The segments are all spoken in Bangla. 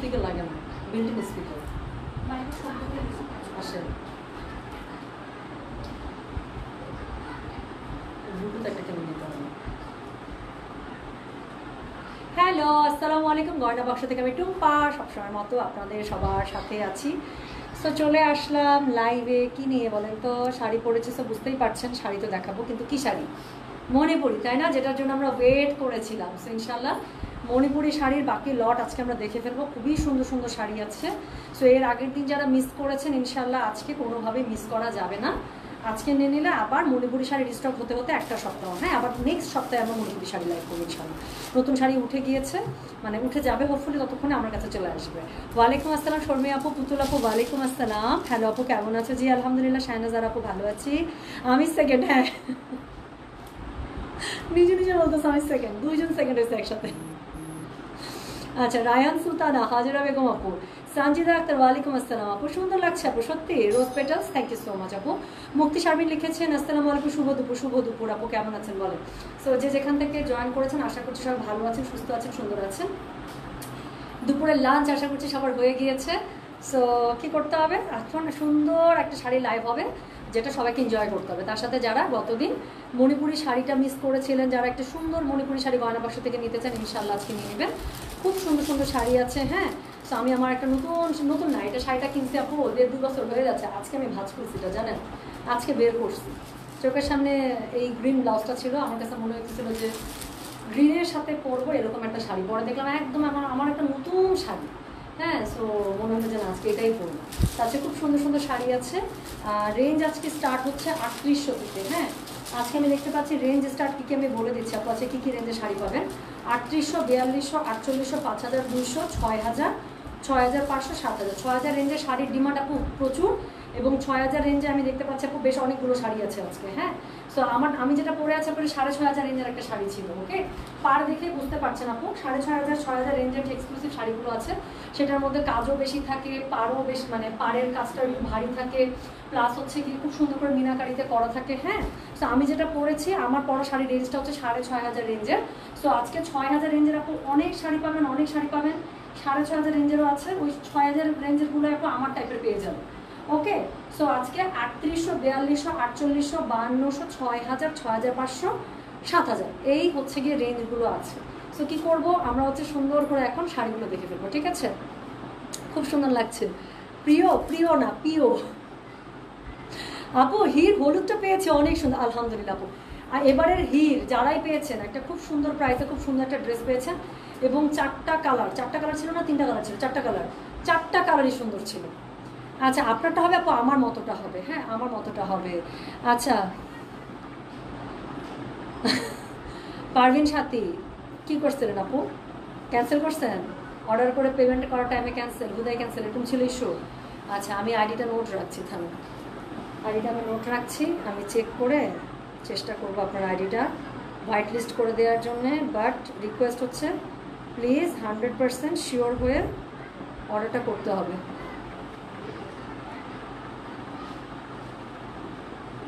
স্পিকার লাগে না, বিল্ট ইন স্পিকার আসে। ব্লুটুথ একটা কিনে নিতে হবে। হ্যালো, আসসালামু আলাইকুম। গয়না বাক্স থেকে আমি টুম্পা সবসময়ের মতো আপনাদের সবার সাথে আছি। সো চলে আসলাম লাইভে। কি নিয়ে বলেন তো? শাড়ি পরেছে, সো বুঝতেই পারছেন শাড়ি তো দেখাবো, কিন্তু কি শাড়ি? মণিপুরি, তাই না? যেটার জন্য আমরা ওয়েট করেছিলাম। সো ইনশাল্লাহ মণিপুরি শাড়ির বাকি লট আজকে আমরা দেখে ফেলবো। খুবই সুন্দর সুন্দর শাড়ি আছে। সো এর আগের দিন যারা মিস করেছেন, ইনশাল্লাহ আজকে কোনোভাবেই মিস করা যাবে না। আজকে নিয়ে নিলে আবার মণিপুরি শাড়ি স্টক হতে হতে একটা সপ্তাহ, হ্যাঁ আবার নেক্সট সপ্তাহে আমরা মণিপুরি শাড়ি লাইভ করবো ইনশাল্লাহ। নতুন শাড়ি উঠে গিয়েছে, মানে উঠে যাবে হোপফুলি, ততক্ষণে আমার কাছে চলে আসবে। ওয়ালাইকুম আসসালাম শর্মি আপু, পুতুল আপু ওয়ালাইকুম আসসালাম। হ্যালো আপু, কেমন আছে? জি আলহামদুলিল্লাহ। শাহনাজার আপু ভালো আছি। আমি সেকেন্ড, হ্যাঁ নিজে নিজে বলতেছে আমি সেকেন্ড, দুইজন সেকেন্ড হয়েছে একসাথে। আচ্ছা, রায়ান সুলতানা, হাজিরা বেগম আপু, সানজিদা আক্তার ওয়ালাইকুম আসসালাম আপু, সুন্দর লাগছে আপু সত্যি, rose petals, thank you so much আপু। মুক্তি শারমিন লিখেছেন আসসালামু আলাইকুম, শুভ দুপুর। শুভ দুপুর আপু, কেমন আছেন বলেন? সো যে যেখান থেকে জয়েন করেছেন আশা করছি সবাই ভালো আছেন, সুস্থ আছেন, সুন্দর আছেন। দুপুরের লাঞ্চ আশা করছি সবার হয়ে গিয়েছে। সো কী করতে হবে এখন? সুন্দর একটা শাড়ি লাইভ হবে যেটা সবাইকে এনজয় করতে হবে। তার সাথে যারা গতদিন মণিপুরি শাড়িটা মিস করেছিলেন, যারা একটা সুন্দর মণিপুরি শাড়ি গয়না বাক্স থেকে নিতে চান, ইনশাল্লাহ আজকে নিয়ে নেবেন। খুব সুন্দর সুন্দর শাড়ি আছে, হ্যাঁ। সো আমি আমার একটা নতুন না, এটা শাড়িটা কিনতে আপু 1.5-2 বছর হয়ে যাচ্ছে। আজকে আমি ভাঁজ করছি, এটা জানেন, আজকে বের করছি। চোখের সামনে এই গ্রিন ব্লাউজটা ছিল, আমার কাছে মনে হচ্ছিল যে গ্রিনের সাথে পরবো এরকম একটা শাড়ি। পরে দেখলাম একদম আমার একটা নতুন শাড়ি, হ্যাঁ। সো মনে হলো যে আজকে এটাই পরবো। তাতে খুব সুন্দর সুন্দর শাড়ি আছে। রেঞ্জ আজকে স্টার্ট হচ্ছে 3800 থেকে, হ্যাঁ। আজকে আমি দেখতে পাচ্ছি রেঞ্জ স্টার্ট কী আমি বলে দিচ্ছি আপু। আছে কী কী রেঞ্জে শাড়ি পাবেন? 3800, 4200, 4800, 5200, 6000, 6500, 7000। 6000 রেঞ্জের শাড়ির ডিমান্ড আপু প্রচুর, এবং 6000 রেঞ্জে আমি দেখতে পাচ্ছি আপু বেশ অনেকগুলো শাড়ি আছে আজকে, হ্যাঁ। সো আমি যেটা পরে আছি আপনার 6500 রেঞ্জের একটা শাড়ি ছিল, ওকে। পার দেখে বুঝতে পারছেন আপু, 6500, 6000 রেঞ্জের যে এক্সক্লুসিভ শাড়িগুলো আছে সেটার মধ্যে কাজও বেশি থাকে, পাড়ও বেশ, মানে পাড়ের কাজটা একটু ভারী থাকে, প্লাস হচ্ছে কি খুব সুন্দর করে মিনাকারিতে করা থাকে, হ্যাঁ। সো আমি যেটা পরেছি, আমার পরা শাড়ির রেঞ্জটা হচ্ছে 6500 রেঞ্জের। সো আজকে 6000 রেঞ্জের আপু অনেক শাড়ি পাবেন, অনেক শাড়ি পাবেন। 6500 রেঞ্জেরও আছে, ওই 6000 রেঞ্জেরগুলো আপু আমার টাইপের পেয়ে যাবে, ওকে। সো আজকে 3800, 4200, 4800, 5200, 6000, 6500, 7000, এই হচ্ছে গিয়ে রেঞ্জগুলো আছে। সো কী করবো আমরা হচ্ছে সুন্দর করে এখন শাড়িগুলো দেখে ফেলবো, ঠিক আছে? খুব সুন্দর লাগছে। প্রিয় না প্রিয় আপু, হির হলুদটা পেয়েছে, অনেক সুন্দর আলহামদুলিল্লাহ আপু। আর এবারের হির যারাই পেয়েছেন, একটা খুব সুন্দর প্রাইসে খুব সুন্দর একটা ড্রেস পেয়েছেন, এবং 4টা কালার ছিল না 3টা কালার ছিল, 4টা কালারই সুন্দর ছিল। আচ্ছা, আপনারটা হবে আপু, আমার মতোটা হবে, হ্যাঁ আমার মতোটা হবে। আচ্ছা পারভিন সাথী, কী করছিলেন আপু? ক্যান্সেল করছেন? অর্ডার করে পেমেন্ট করার টাইমে ক্যান্সেল, হুদায় ক্যান্সেল, এরকম ছিল ইস্যু? আচ্ছা, আমি আইডিটা নোট রাখছি, থামুন। আইডিটা আমি নোট রাখছি, আমি চেক করে চেষ্টা করবো আপনার আইডিটা হোয়াইট লিস্ট করে দেওয়ার জন্যে। বাট রিকোয়েস্ট হচ্ছে প্লিজ 100% শিওর হয়ে অর্ডারটা করতে হবে,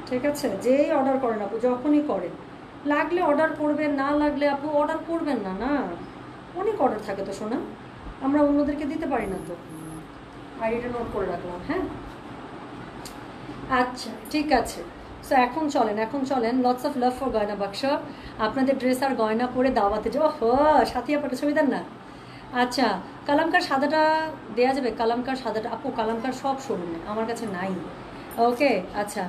ঠিক আছে? যেই অর্ডার করেন আপু, যখনই করেন, লাগলে অর্ডার করবেন, না লাগলে আপু অর্ডার করবেন না। না, অনেক অর্ডার থাকে তো শোনা, আমরা অন্যদেরকে দিতে পারি না তো। আইডিটা নোট করে রাখলাম, হ্যাঁ। আচ্ছা ঠিক আছে। সো এখন চলেন লটস অফ লাভ ফর গয়না বাক্স। আপনাদের ড্রেস আর গয়না পরে দাওয়াতে যাও। সাথী আপনাকে ছবি দেন না? আচ্ছা, কালামকার সাদাটা দেওয়া যাবে? কালামকার সাদাটা আপু, কালামকার সব শোরুমে, আমার কাছে নাই, ওকে। আচ্ছা,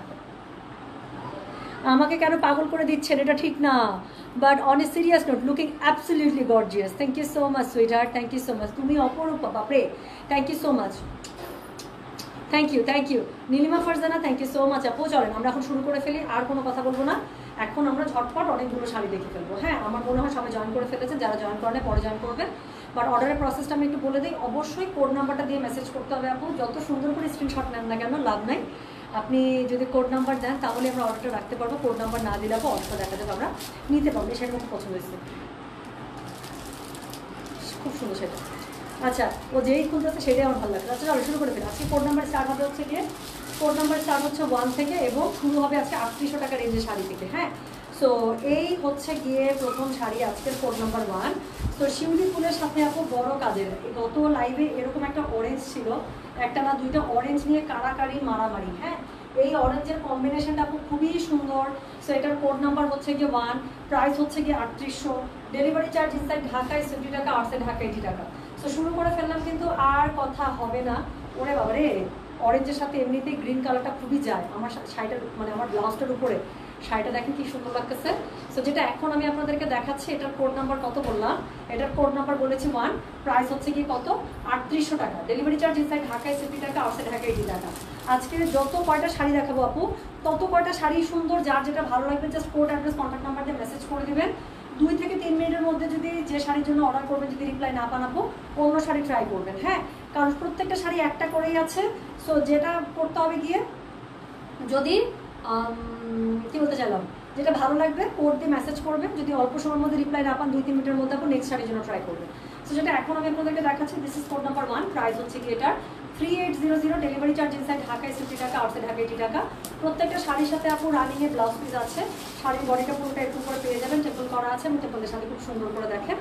আমাকে কেন পাগল করে দিচ্ছেন, এটা ঠিক না। But on a serious note, looking absolutely gorgeous. Thank you so much sweet heart, thank you so much. তুমি অপরূপ বাপরে, thank you so much, thank you. Nilima Farzana, thank you so much আপু। চলেন আমরা এখন শুরু করে ফেলি, আর কোনো কথা বলবো না। এখন আমরা ঝটপট অনেকগুলো শাড়ি দেখে ফেলবো, হ্যাঁ। আমার মনে হয় সবাই জয়েন করে ফেলেছেন, যারা জয়েন করেন পরে জয়েন করবেন। বাট অর্ডারের প্রসেসটা আমি একটু বলে দিই। অবশ্যই কোড নাম্বারটা দিয়ে মেসেজ করতে হবে আপু, যত সুন্দর করে স্ক্রিনশট নেন না কেন লাভ নাই। আপনি যদি কোড নাম্বার দেন তাহলে আমরা অর্ডারটা রাখতে পারবো, কোড নাম্বার না দিলে আপু অর্ডারটা দেখা যাবে আমরা নিতে পারবো। সেটা খুব পছন্দ হয়েছে, খুব সুন্দর সেটা। আচ্ছা, ও যেই খুলতেছে সেটাই আমার ভালো লাগছে। আচ্ছা চলো শুরু করে ফেলি। আজকে কোড নাম্বার স্টার্ট হবে হচ্ছে গিয়ে, কোড নাম্বার স্টার্ট হচ্ছে 1 থেকে, এবং শুরু হবে আজকে 3800 টাকা রেঞ্জের শাড়ি থেকে, হ্যাঁ। সো এই হচ্ছে গিয়ে প্রথম শাড়ি, আজকের কোড নাম্বার 1। তো শিউলি ফুলের সাথে আপু বড় কাজের, গত লাইভে এরকম একটা অরেঞ্জ ছিল, একটা না দুইটা অরেঞ্জ নিয়ে কাড়াকাড়ি মারামারি। হ্যাঁ, এই অরেঞ্জের কম্বিনেশনটা আপু খুবই সুন্দর। সো এটার কোড নাম্বার হচ্ছে গিয়ে 1, প্রাইস হচ্ছে গিয়ে 3800, ডেলিভারি চার্জ ইনসাইড ঢাকায় 70 টাকা, আউটসাইড ঢাকা 80 টাকা। সো শুরু করে ফেললাম, কিন্তু আর কথা হবে না। ওরে বাবারে, অরেঞ্জের সাথে এমনিতেই গ্রিন কালারটা খুবই যায় আমার শাড়িটার, মানে আমার ব্লাউজটার উপরে। শাড়িটা দেখেন কি সুন্দর লাগতেছে। সো যেটা এখন আমি আপনাদেরকে দেখাচ্ছি, এটার কোড নাম্বার কত বললাম? এটার কোড নাম্বার বলেছি 1, প্রাইস হচ্ছে কি কত? 3800 টাকা, ডেলিভারি চার্জ ইনসাইড ঢাকায় 70 টাকা, আউটসাইড ঢাকা 80 টাকা। আজকে যত কয়টা শাড়ি দেখাবো আপু, তত কয়টা শাড়ি সুন্দর, যার যেটা ভালো লাগবে just code address contact number দিয়ে মেসেজ করে দিবেন। 2 থেকে 3 মিনিটের মধ্যে যদি যে শাড়ির জন্য অর্ডার করবেন যদি রিপ্লাই না পান আপু, অন্য শাড়ি ট্রাই করবেন। হ্যাঁ, কারণ প্রত্যেকটা শাড়ি একটা করেই আছে। সো যেটা করতে হবে গিয়ে, যদি কি বলতে চাইলাম, যেটা ভালো লাগবে কোড দিয়ে মেসেজ করবেন। যদি অল্প সময়ের মধ্যে রিপ্লাই না পান, 2-3 মিনিটের মধ্যে আপনি নেক্সট শাড়ির জন্য ট্রাই করবেন। সো যেটা এখন আমি আপনাদেরকে দেখাচ্ছি, this is code number 1, price হচ্ছে কি এটা 3800, ডেলিভারি চার্জ ইনসাইড ঢাকায় 70 টাকা, আউটসাইড ঢাকা 80 টাকা। প্রত্যেকটা শাড়ির সাথে আপু রানিংয়ে ব্লাউজ পিস আছে। শাড়ির বডিটা পুরোটা একটু করে পেয়ে যাবেন, টেম্পল করা আছে, এবং টেম্পলের সাথে খুব সুন্দর করে দেখেন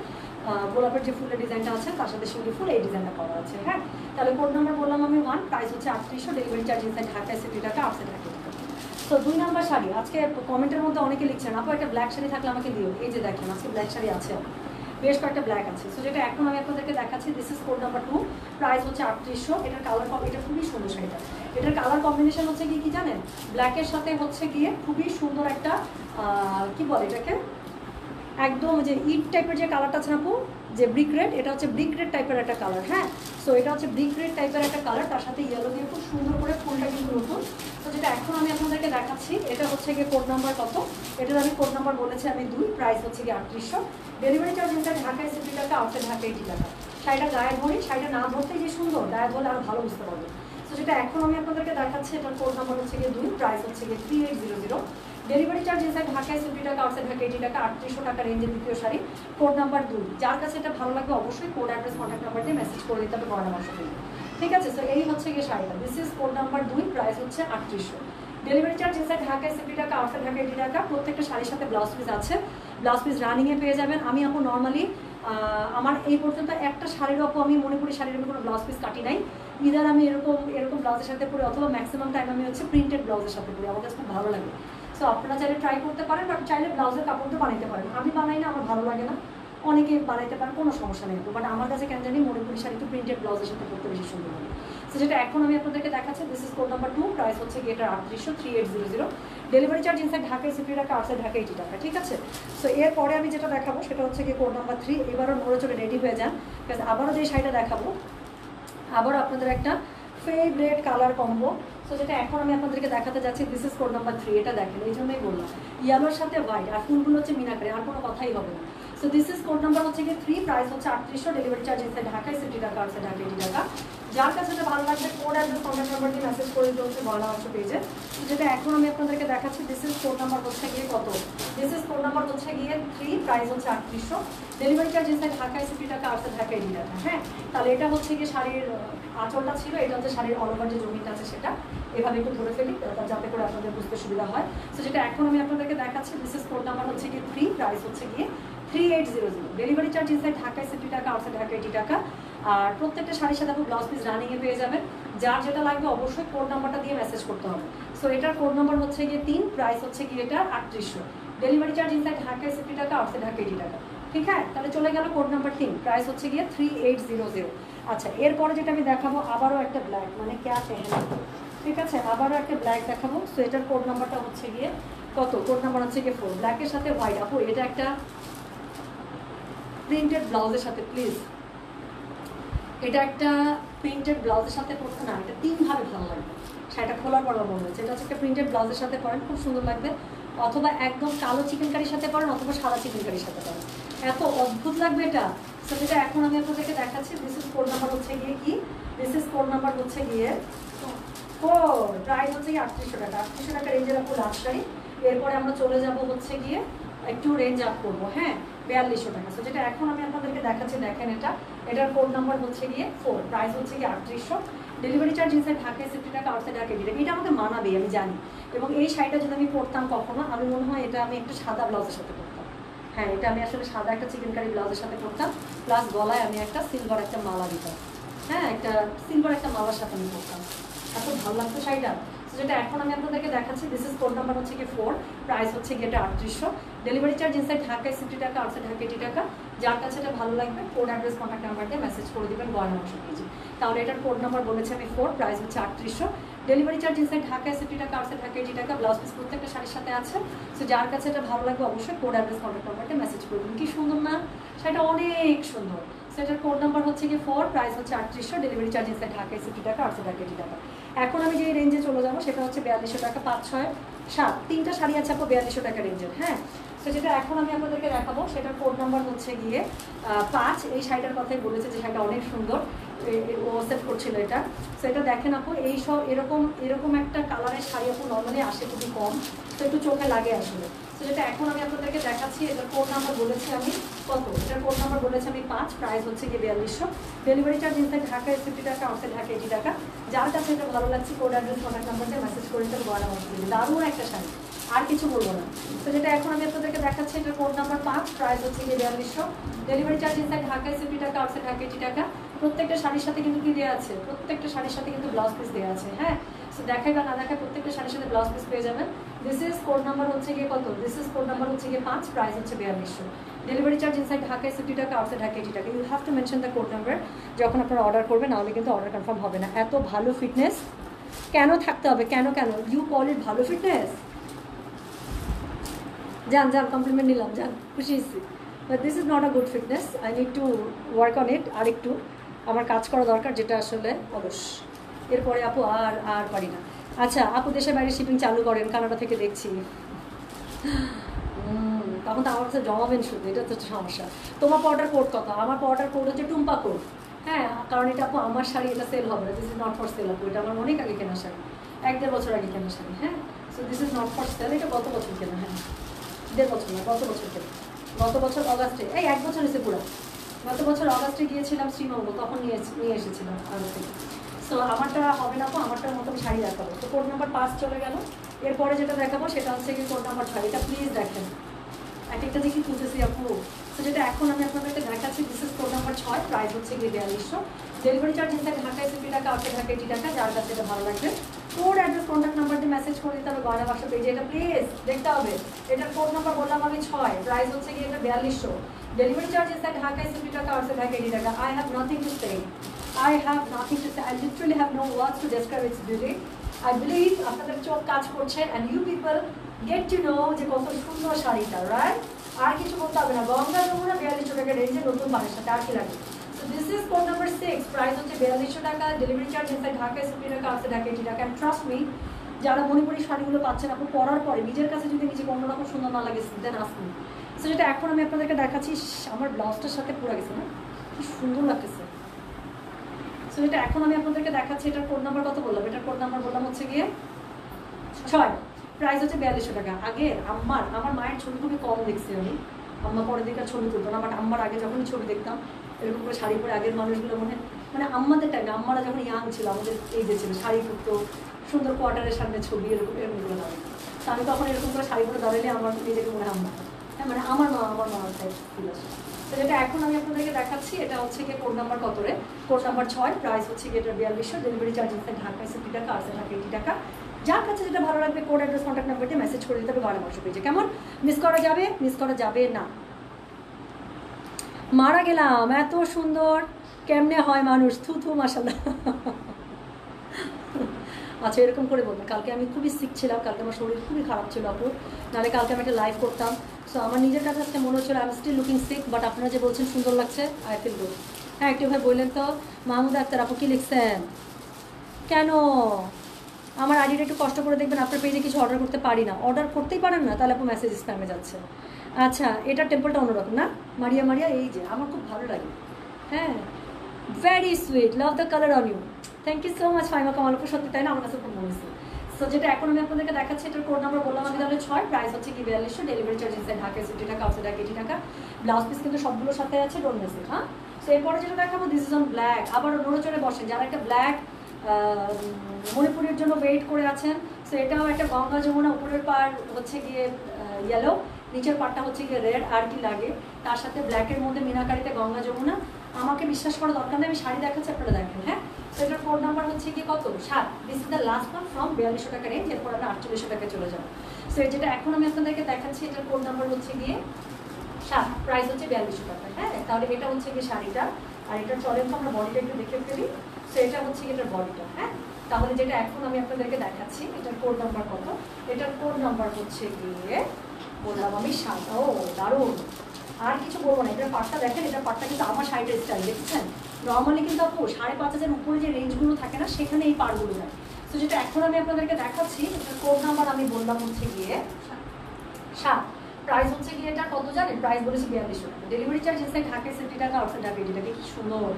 গোলাপের যে ফুলের ডিজাইনটা আছে তার সাথে শিউলি ফুল এই ডিজাইনটা করা আছে। হ্যাঁ, তাহলে কোড নাম্বার বললাম আমি 1, প্রাইস হচ্ছে 3800, ডেলিভারি চার্জ ইনসাইড ঢাকায় 70 টাকা, আউটসাইড ঢাকা 80 টাকা। তো 2 নাম্বার শাড়ি, আজকে কমেন্টের মধ্যে অনেকে লিখছেন আপু একটা ব্ল্যাক শাড়ি থাকলে আমাকে দিও। এই যে দেখেন আজকে ব্ল্যাক শাড়ি আছে, বেশ কয়েকটা ব্ল্যাক আছে। সো যেটা এখন আমি আপনাদেরকে দেখাচ্ছি, this is code number 2, price হচ্ছে 3800। এটার কালার, এটা খুবই সুন্দর শাড়িটা। এটার কালার কম্বিনেশন হচ্ছে কি জানেন? ব্ল্যাকের সাথে হচ্ছে গিয়ে খুবই সুন্দর একটা কি বলে এটাকে, একদম যে ইট টাইপের যে কালারটা আছে না আপু, যে ব্রিক রেড, এটা হচ্ছে ব্রিক রেড টাইপের একটা কালার। হ্যাঁ, সো এটা হচ্ছে ব্রিক রেড টাইপের একটা কালার, তার সাথে ইয়েলো দিয়ে খুব সুন্দর করে ফুলটা কিন্তু নতুন। তো যেটা এখন আমি আপনাদেরকে দেখাচ্ছি, এটা হচ্ছে গিয়ে কোড নাম্বার কত? এটার আমি কোড নাম্বার বলেছি আমি 2, প্রাইস হচ্ছে গিয়ে 3800, ডেলিভারি চার্জ ইনসাইড ঢাকায় 70 টাকা, আউটসাইড ঢাকা 80 টাকা। শাড়িটা গায়ে ধরি, শাড়িটা না ধরতেই যে সুন্দর, গায়ে ধরলে আরও ভালো বুঝতে পারবে। তো যেটা এখন আমি আপনাদেরকে দেখাচ্ছি, এটার কোড নাম্বার হচ্ছে গিয়ে 2, প্রাইস হচ্ছে গিয়ে 3800, ডেলিভারি চার্জ ইনসাইড ঢাকায় 70 টাকা, আউটসাইড ঢাকা 80 টাকা। 3800 টাকা রেঞ্জের দ্বিতীয় শাড়ি, কোড নাম্বার 2। যার কাছে এটা ভালো লাগবে অবশ্যই কোড অ্যাড্রেস কন্ট্যাক্ট নাম্বার দিয়ে মেসেজ করে দিতে হবে পরামর্শ দিয়ে। ঠিক আছে, সো এই হচ্ছে গিয়ে শাড়িটা, this is code number 2, price হচ্ছে 3800, ডেলিভারি চার্জ ইনসাইড ঢাকায় 70 টাকা, আউটসাইড ঢাকা 80 টাকা। প্রত্যেকটা শাড়ির সাথে ব্লাউজ পিস আছে, ব্লাউজ পিস রানিংয়ে পেয়ে যাবেন। আমি আপু নর্মালি আমার এই পর্যন্ত একটা শাড়ির আপু আমি মণিপুরি শাড়ির আমি কোনো ব্লাউজ পিস কাটি নাই। ইদার আমি এরকম ব্লাউজের সাথে পরি, অথবা ম্যাক্সিমাম টাইম আমি হচ্ছে প্রিন্টেড ব্লাউজের সাথে পরি, আমার কাছে খুব ভালো লাগে। সো আপনারা চাইলে ট্রাই করতে পারেন, বাট চাইলে ব্লাউজের কাপড়টা বানাইতে পারেন। আমি বানাই না, আমার ভালো লাগে না, অনেকে বানাইতে পারেন, কোনো সমস্যা নেই। বাট আমার কাছে কেন জানি মণিপুরি শাড়ি তো প্রিন্টেড ব্লাউজের সাথে পরতে বেশি সুন্দর লাগে। সো যেটা এখন আমি আপনাদেরকে দেখাচ্ছি, this is code number 2, price হচ্ছে গিয়ে এটা 3800, 3800, ডেলিভারি চার্জ ইনসাইড ঢাকায় 70 টাকা, আউটসাইড ঢাকা 80 টাকা। ঠিক আছে, সো এরপরে আমি যেটা দেখাবো সেটা হচ্ছে গিয়ে কোড নাম্বার 3। এবারও নড়ে চলে রেডি হয়ে যান, বিকজ আবারও যে শাড়িটা দেখাবো আবারও আপনাদের একটা ফেভারিট কালার কম্বো। সো যেটা এখন আমি আপনাদেরকে দেখাতে যাচ্ছি, দিস ইজ কোড নাম্বার 3। এটা দেখেন, এই জন্যই বললাম ইয়েলোর সাথে হোয়াইট, আর ফুলগুলো হচ্ছে মিনাকারি, আর কোনো কথাই হবে না। So this is code number হচ্ছে গিয়ে 3, প্রাইস হচ্ছে 3800, ডেলিভারি চার্জ ইনসাইড ঢাকায় 70 টাকা, আউটসাইড ঢাকা 80 টাকা। যার কাছে এটা ভালো লাগবে কোড অ্যাড্রেস কন্ট্যাক্ট নাম্বার দিয়ে মেসেজ করে দিতে হচ্ছে পরামর্শ পেজে। যেটা এখন আমি আপনাদেরকে দেখাচ্ছি, দিস ইজ কোড নাম্বার হচ্ছে গিয়ে কত? দিস ইজ কোড নাম্বার হচ্ছে গিয়ে 3, প্রাইস হচ্ছে 3800, ডেলিভারি চার্জ ইনসাইড ঢাকায় 70 টাকা, আউটসাইড ঢাকা 80 টাকা। হ্যাঁ, তাহলে এটা হচ্ছে গিয়ে শাড়ির আঁচলটা ছিল, এটা হচ্ছে শাড়ির অল ওভার যে জমিটা আছে সেটা এভাবে একটু ধরে ফেলি যাতে করে আপনাদের বুঝতে সুবিধা হয়। সো যেটা এখন আমি আপনাদেরকে দেখাচ্ছি, দিস ইজ কোড নাম্বার হচ্ছে গিয়ে 3, প্রাইস হচ্ছে গিয়ে 3800, ডেলিভারি চার্জ ইনসাইড ঢাকায় 70 টাকা, আউটসাইড ঢাকা 80 টাকা। আর প্রত্যেকটা শাড়ির সাথে আপনি ব্লাউজ পিস রানিংয়ে পেয়ে যাবেন। যার যেটা লাগবে অবশ্যই কোড নাম্বারটা দিয়ে মেসেজ করতে হবে। সো এটার কোড নাম্বার হচ্ছে গিয়ে 3, প্রাইস হচ্ছে গিয়ে এটা 3800, ডেলিভারি চার্জ ইনসাইড ঢাকায় 70 টাকা, আউটসাইড ঢাকা 80 টাকা। ঠিক আছে, তাহলে চলে গেল কোড নাম্বার 3, প্রাইস হচ্ছে গিয়ে 3800। আচ্ছা, এরপরে যেটা আমি দেখাবো আবারও একটা ব্ল্যাক, মানে ক্যা পেহেনা। ঠিক আছে, আবারও একটা ব্ল্যাক দেখাবো। সো এটার কোড নাম্বারটা হচ্ছে গিয়ে কত? কোড নাম্বার হচ্ছে গিয়ে 4, ব্ল্যাকের সাথে হোয়াইট। আপু এটা একটা প্রিন্টেড ব্লাউজের সাথে, প্লিজ এটা একটা প্রিন্টেড ব্লাউজের সাথে পরতে না, এটা 3 ভাবে ভালো লাগবে। শাড়িটা খোলার পর মনে হচ্ছে এটা হচ্ছে একটা প্রিন্টেড ব্লাউজের সাথে পরেন, খুব সুন্দর লাগবে। অথবা একদম কালো চিকেন কারির সাথে পরেন, অথবা সাদা চিকেন কারির সাথে পরেন, এত অদ্ভুত লাগবে এটা। সো যেটা এখন আমি আপনাদেরকে দেখাচ্ছি, দিস ইজ কোড নাম্বার হচ্ছে গিয়ে কি? দিস ইজ কোড নাম্বার হচ্ছে গিয়ে 4, প্রাইস হচ্ছে গিয়ে 3800 টাকা। 3800 টাকা রেঞ্জের আপু লাস্ট শাড়ি। এরপরে আমরা চলে যাব হচ্ছে গিয়ে একটু রেঞ্জ আপ করবো। হ্যাঁ, 4200 টাকা। সো যেটা এখন আমি আপনাদেরকে দেখাচ্ছি, দেখেন এটার কোড নাম্বার হচ্ছে গিয়ে 4, প্রাইস হচ্ছে গিয়ে 3800, ডেলিভারি চার্জ ইনসাইড ঢাকায় 60 টাকা, আউটসাইড ঢাকা 80 টাকা। এটা আমাকে মানাবে, আমি জানি। এবং এই শাড়িটা যদি আমি পরতাম কখনো, আমি মনে হয় এটা আমি একটা সাদা ব্লাউজের সাথে পরতাম। হ্যাঁ, এটা আমি আসলে সাদা একটা চিকেন কারি ব্লাউজের সাথে পরতাম, প্লাস গলায় আমি একটা সিলভার একটা মালা দিতাম। হ্যাঁ, একটা সিলভার একটা মালার সাথে আমি পরতাম। এত ভালো লাগতো শাড়িটা। যেটা এখন আমি আপনাদেরকে দেখাচ্ছি, দিস ইজ কোড নাম্বার হচ্ছে কি 4, প্রাইস হচ্ছে কি এটা 3800। ডেলিভারি চার্জ ইনসাইড ঢাকায় 60 টাকা, আউটসাইড ঢাকা 80 টাকা। যার কাছে এটা ভালো লাগবে কোড অ্যাড্রেস কন্ট্যাক্ট নাম্বার দিয়ে মেসেজ করে দেবেন গয়না মাংস পেয়েছি। তাহলে এটার কোড নাম্বার বলেছি আমি 4, প্রাইস হচ্ছে 3800। ডেলিভারি চার্জ ইনসাইড ঢাকায় 60 টাকা, আউটসাইড ঢাকা 80 টাকা। ব্লাউজ পিস প্রত্যেকটা শাড়ির সাথে আছে। সো যার কাছে এটা ভালো লাগবে অবশ্যই কোড অ্যাড্রেস কন্ট্যাক্ট নাম্বার দিয়ে মেসেজ করবেন। কি সুন্দর না, সেটা অনেক সুন্দর। সেটার কোড নাম্বার হচ্ছে কি 4, প্রাইস হচ্ছে 3800। ডেলিভারি চার্জ ইনসাইড ঢাকায় 60 টাকা, আউটসাইড ঢাকা 80 টাকা। এখন আমি যে রেঞ্জে চলে যাবো সেটা হচ্ছে 4200 টাকা, 5, 6, 7, 3টা শাড়ি আছে আপু 4200 টাকা রেঞ্জের। হ্যাঁ, তো যেটা এখন আমি আপনাদেরকে দেখাবো সেটার কোড নাম্বার হচ্ছে গিয়ে 5। এই শাড়িটার কথাই বলেছে যে শাড়িটা অনেক সুন্দর, ও সেট করছিল এটা। তো এটা দেখেন আপু, এই সব এরকম একটা কালারের শাড়ি আপু নর্মালি আসে খুবই কম, তো একটু চোখে লাগে আসলে। তো যেটা এখন আমি আপনাদেরকে দেখাচ্ছি, এটার কোড নাম্বার বলেছি আমি কত, এটার কোড নাম্বার বলেছি আমি 5, প্রাইস হচ্ছে গিয়ে 4200। ডেলিভারি চার্জ ইনসাইড ঢাকায় 50 টাকা, আউটসাইড ঢাকা 80 টাকা। যার কাছে এটা ভালো লাগছে কোড অ্যাড্রেস কন্ট্যাক্ট নাম্বার দিয়ে মেসেজ করে দিতে গয়না মাংস দিবে। দারুণ একটা শাড়ি, আর কিছু বলবো না। তো যেটা এখন আমি আপনাদেরকে দেখাচ্ছি, এটার কোড নাম্বার 5, প্রাইস হচ্ছে গিয়ে 4200। ডেলিভারি চার্জ ইনসাইড ঢাকায় 50 টাকা, আউটসাইড ঢাকা 80 টাকা। প্রত্যেকটা শাড়ির সাথে কিন্তু কি দেওয়া আছে, প্রত্যেকটা শাড়ির সাথে কিন্তু ব্লাউজ পিস দেওয়া আছে। হ্যাঁ, সো দেখাই বা না দেখায় প্রত্যেকটা শাড়ির সাথে ব্লাউজ পিস পেয়ে যাবেন। দিস ইজ কোড নাম্বার হচ্ছে গিয়ে কত, দিস ইজ কোড নাম্বার হচ্ছে গিয়ে 5, প্রাইস হচ্ছে 4200। ডেলিভারি চার্জ ইনসাইড ঢাকায় 50 টাকা, আউটসাইড ঢাকা 80 টাকা। You have to mention the code number যখন আপনারা অর্ডার করবেন, নাহলে কিন্তু অর্ডার কনফার্ম হবে না। এত ভালো ফিটনেস কেন থাকতে হবে, কেন ইউ কল ইট ভালো ফিটনেস? যান কমপ্লিমেন্ট নিলাম, যান, খুশি হয়েছি। But this is not a good fitness, I need to work on it. আর একটু আমার কাজ করা দরকার, যেটা আসলে অলস। এরপরে আপু আর পারি না। আচ্ছা আপু, দেশের বাইরে শিপিং চালু করেন, কানাডা থেকে দেখছি। তখন তো আমার কাছে জমাবেন শুধু, এটা তো সমস্যা। তোমার অর্ডার কোড কত? আমার অর্ডার কোড হচ্ছে টুম্পা কোড। হ্যাঁ, কারণ এটা আপু আমার শাড়ি, এটা সেল হবে না। This is not for sale আপু, এটা আমার অনেক আগে কেনা শাড়ি, 1-1.5 বছর আগে কেনা শাড়ি। হ্যাঁ, so this is not for sale. এটা গত বছর কেনা। হ্যাঁ, 1.5 বছর না, গত বছর কেনা। গত বছর অগাস্টে, এই 1 বছর হয়েছে পুরো। গত বছর অগাস্টে গিয়েছিলাম শ্রীমঙ্গল, তখন নিয়ে এসেছিলাম আগে থেকে। সো আমারটা হবে না, আমারটার মতো শাড়ি দেখাবো। তো কোড নাম্বার 5 চলে গেল। এরপরে যেটা দেখাবো সেটা হচ্ছে কি কোড নাম্বার 6। এটা প্লিজ দেখেন, এক একটা দেখি খুঁজেছি আপু। তো যেটা এখন আমি আপনাদেরকে দেখাচ্ছি, this is code number 6, price হচ্ছে গিয়ে 4200। ডেলিভারি চার্জ ইনসাইড ঢাকায় 50 টাকা, আউটসাইড ঢাকা 80 টাকা। যার কাছে এটা ভালো লাগবে কোড অ্যাড্রেস কন্ট্যাক্ট নাম্বার দিয়ে মেসেজ করে দিতে হবে গয়না বাক্স পেজে। এটা প্লিজ দেখতে হবে। এটার কোড নাম্বার বললাম আমি 6, প্রাইস হচ্ছে গিয়ে এটা 4200। ডেলিভারি চার্জ ইনসাইড ঢাকায় 50 টাকা, আউটসাইড ঢাকা 80 টাকা। I have nothing to say. I literally have no words to describe its beauty. I believe আপনাদের চোখ কাজ করছে, and you people get to know যে কত সুন্দর শাড়িটা, রাইট? আর কিছু বলতে হবে না। গঙ্গা যমুনা 4200 টাকা রেঞ্জে নতুন পাড়ের সাথে, আর কি লাগে? So this is code number 6, price হচ্ছে 4200 টাকা। ডেলিভারি চার্জ ইনসাইড ঢাকায় 50 টাকা, আউটসাইড ঢাকা 80 টাকা। And trust me, যারা মণিপুরি শাড়িগুলো পাচ্ছেন আপনি পরার পরে নিজের কাছে যদি নিজেকে অন্যরকম সুন্দর না লাগে, দেন আসুন। সো যেটা এখন আমি আপনাদেরকে দেখাচ্ছি, আমার ব্লাউজটার সাথে পুরো গেছে না, কি সুন্দর লাগতেছে। সো এটা এখন আমি আপনাদেরকে দেখাচ্ছি, এটার কোড নাম্বার কত বললাম? এটার কোড নাম্বার বললাম হচ্ছে গিয়ে 6, প্রাইস হচ্ছে 4200 টাকা। আগে আমার মায়ের ছবি খুবই কম দেখছি আমি, আম্মা পরের দিকে ছবি তুলতো না, বাট আম্মার আগে যখনই ছবি দেখতাম এরকম করে শাড়ি পরে, আগের মানুষগুলো মানে আমাদের টাইমে, আম্মারা যখন ইয়াং ছিল, আমাদের এই যে ছিল, শাড়ি পরতো, সুন্দর কোয়ার্টারের সামনে ছবি এরকম করে দাঁড়ায়। তো আমি তখন এরকম করে শাড়ি পরে দাঁড়ালে আমার নিজেকে মনে আম্মা, হ্যাঁ মানে আমার মামার টাইপ ফিল আসে। তো যেটা এখন আমি আপনাদেরকে দেখাচ্ছি, এটা হচ্ছে গিয়ে কোড নাম্বার কত রে? কোড নাম্বার 6, প্রাইস হচ্ছে গিয়ে এটা 4200। ডেলিভারি চার্জ ইনসাইড ঢাকায় 50 টাকা, আউটসাইড ঢাকা 80 টাকা। যার কাছে যেটা ভালো লাগবে কোড অ্যাড্রেস কন্ট্যাক্ট নাম্বার দিয়ে মেসেজ করে দিতে হবে গয়না বাক্স পেজে। কেমন? মিস করা যাবে না। মারা গেলাম, এত সুন্দর কেমনে হয় মানুষ, থু মাশাআল্লাহ। আচ্ছা এরকম করে বলবেন। কালকে আমি খুবই সিক ছিলাম, কালকে আমার শরীর খুবই খারাপ ছিল আপু, নাহলে কালকে আমি একটা লাইভ করতাম। সো আমার নিজের কাছে আজকে মনে হচ্ছিল I am still looking sick, but আপনারা যে বলছেন সুন্দর লাগছে, আই ফিল গুড। হ্যাঁ একটু ভাই বললেন তো, মাহমুদ আক্তার আপু কি লিখছেন? কেন আমার আইডিটা একটু কষ্ট করে দেখবেন, আপনার পেজে কিছু অর্ডার করতে পারি না। অর্ডার করতেই পারেন না, তাহলে আপু মেসেজ স্প্যামে যাচ্ছে। আচ্ছা এটার টেম্পলটা অন্যরকম না, মারিয়া এই যে আমার খুব ভালো লাগে। হ্যাঁ very sweet, love the colour on you. Thank you so much Faima Kamal আপু, সত্যি তাই না, আমার কাছে খুব মনে হয়েছে। সো যেটা এখন আমি আপনাদেরকে দেখাচ্ছি, এটার কোড নাম্বার বললাম আমি তাহলে 6, প্রাইস হচ্ছে কি 4200। ডেলিভারি চার্জ ইনসাইড ঢাকায় 50 টাকা, আউটসাইড ঢাকা 80 টাকা। ব্লাউজ পিস কিন্তু সবগুলোর সাথে আছে, ডোন্ট মিস ইট। হ্যাঁ, সো এরপরে যেটা দেখাবো, দিস ইজ অন ব্ল্যাক। আবার নড়ে চড়ে বসেন, যারা একটা ব্ল্যাক মণিপুরের জন্য ওয়েট করে আছেন। সো এটাও একটা গঙ্গা যমুনা, উপরের পার হচ্ছে গিয়ে ইয়েলো, নিচের পাটটা হচ্ছে গিয়ে রেড, আর কি লাগে তার সাথে ব্ল্যাকের মধ্যে মিনাকারিতে গঙ্গা যমুনা। আমাকে বিশ্বাস করা দরকার নেই, আমি শাড়ি দেখাচ্ছি, আপনারা দেখেন। হ্যাঁ, তো এটার কোড নাম্বার হচ্ছে কি কত 7। This is the last one from 4200 টাকা রেঞ্জ। এরপর আমরা 4800 টাকায় চলে যাবো। সো যেটা এখন আমি আপনাদেরকে দেখাচ্ছি এটার কোড নাম্বার হচ্ছে গিয়ে 7, প্রাইস হচ্ছে 4200 টাকা। হ্যাঁ, তাহলে এটা হচ্ছে গিয়ে শাড়িটা, আর এটা চলেন তো আমরা বডিটা একটু দেখে ফেলি। সো এটা হচ্ছে এটার বডিটা। হ্যাঁ, তাহলে যেটা এখন আমি আপনাদেরকে দেখাচ্ছি এটার কোড নাম্বার কত, এটার কোড নাম্বার হচ্ছে গিয়ে বললাম আমি 7। ও দারুণ, আর কিছু বলবো না। এটার পাটটা দেখেন, এটার পাটটা কিন্তু আমার শাড়িটার স্টাইল, দেখছেন? নর্মালি কিন্তু আপু 5500 উপরে যে রেঞ্জগুলো থাকে না সেখানে এই পাড়গুলো নেয়। তো যেটা এখন আমি আপনাদেরকে দেখাচ্ছি এটার কোড নাম্বার আমি বললাম হচ্ছে গিয়ে 7। প্রাইস হচ্ছে গিয়ে এটা কত জানেন? প্রাইস বলেছি 4200 টাকা। ডেলিভারি চার্জ ইনসাইড ঢাকায় 60 টাকা, আউটসাইড ঢাকা 80 টাকা। কি সুন্দর।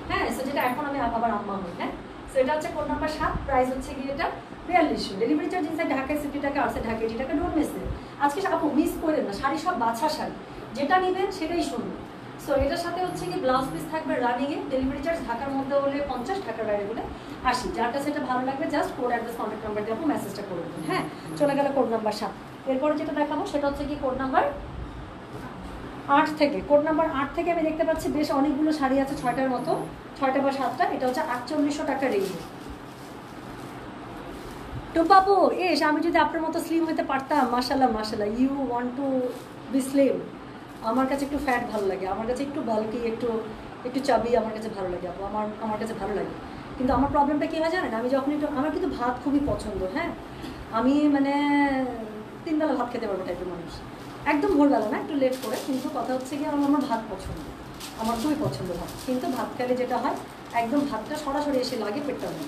হ্যাঁ, সো যেটা এখন আমি আবার আম্মা হই। হ্যাঁ, সো এটা হচ্ছে কোড নাম্বার 7, প্রাইস হচ্ছে গিয়ে এটা 4200। ডেলিভারি চার্জ ইনসাইড ঢাকায় 60 টাকা, আউটসাইড ঢাকা 80 টাকা। Don't miss it. আজকে আপু মিস করেন না, শাড়ি সব বাছা শাড়ি, যেটা নেবেন সেটাই শুনবেন। সো এটার সাথে হচ্ছে কি ব্লাউজ পিস থাকবে রানিংয়ে। ডেলিভারি চার্জ ঢাকার মধ্যে হলে 50, ঢাকার বাইরে হলে 80। যার কাছে এটা ভালো লাগবে just code address contact number দিয়ে আপু মেসেজটা করে দেবেন। হ্যাঁ, চলে গেল কোড নাম্বার 7। এরপরে যেটা দেখাবো সেটা হচ্ছে কি কোড নাম্বার 8 থেকে। কোড নাম্বার 8 থেকে আমি দেখতে পাচ্ছি বেশ অনেকগুলো শাড়ি আছে, 6টার মতো, 6টা বা 7টা। এটা হচ্ছে 4800 টাকা রেঞ্জ। টুপাপু এস, আমি যদি আপনার মতো স্লিম হতে পারতাম। মাশাল্লাহ মাশাল্লাহ, you want to be slim. আমার কাছে একটু ফ্যাট ভালো লাগে, আমার কাছে একটু বাল্কি, একটু একটু চাবি আমার কাছে ভালো লাগে আপু, আমার কাছে ভালো লাগে। কিন্তু আমার প্রবলেমটা কী হয় জানেন? আমি যখন একটু, আমার কিন্তু ভাত খুবই পছন্দ। হ্যাঁ, আমি মানে 3 বেলা ভাত খেতে পারবো টাইপের মানুষ, একদম ভোরবেলা না, একটু লেট করে। কিন্তু কথা হচ্ছে কি আমার ভাত পছন্দ, আমার খুবই পছন্দ ভাত। কিন্তু ভাত খেলে যেটা হয় একদম ভাতটা সরাসরি এসে লাগে পেটটা নেই,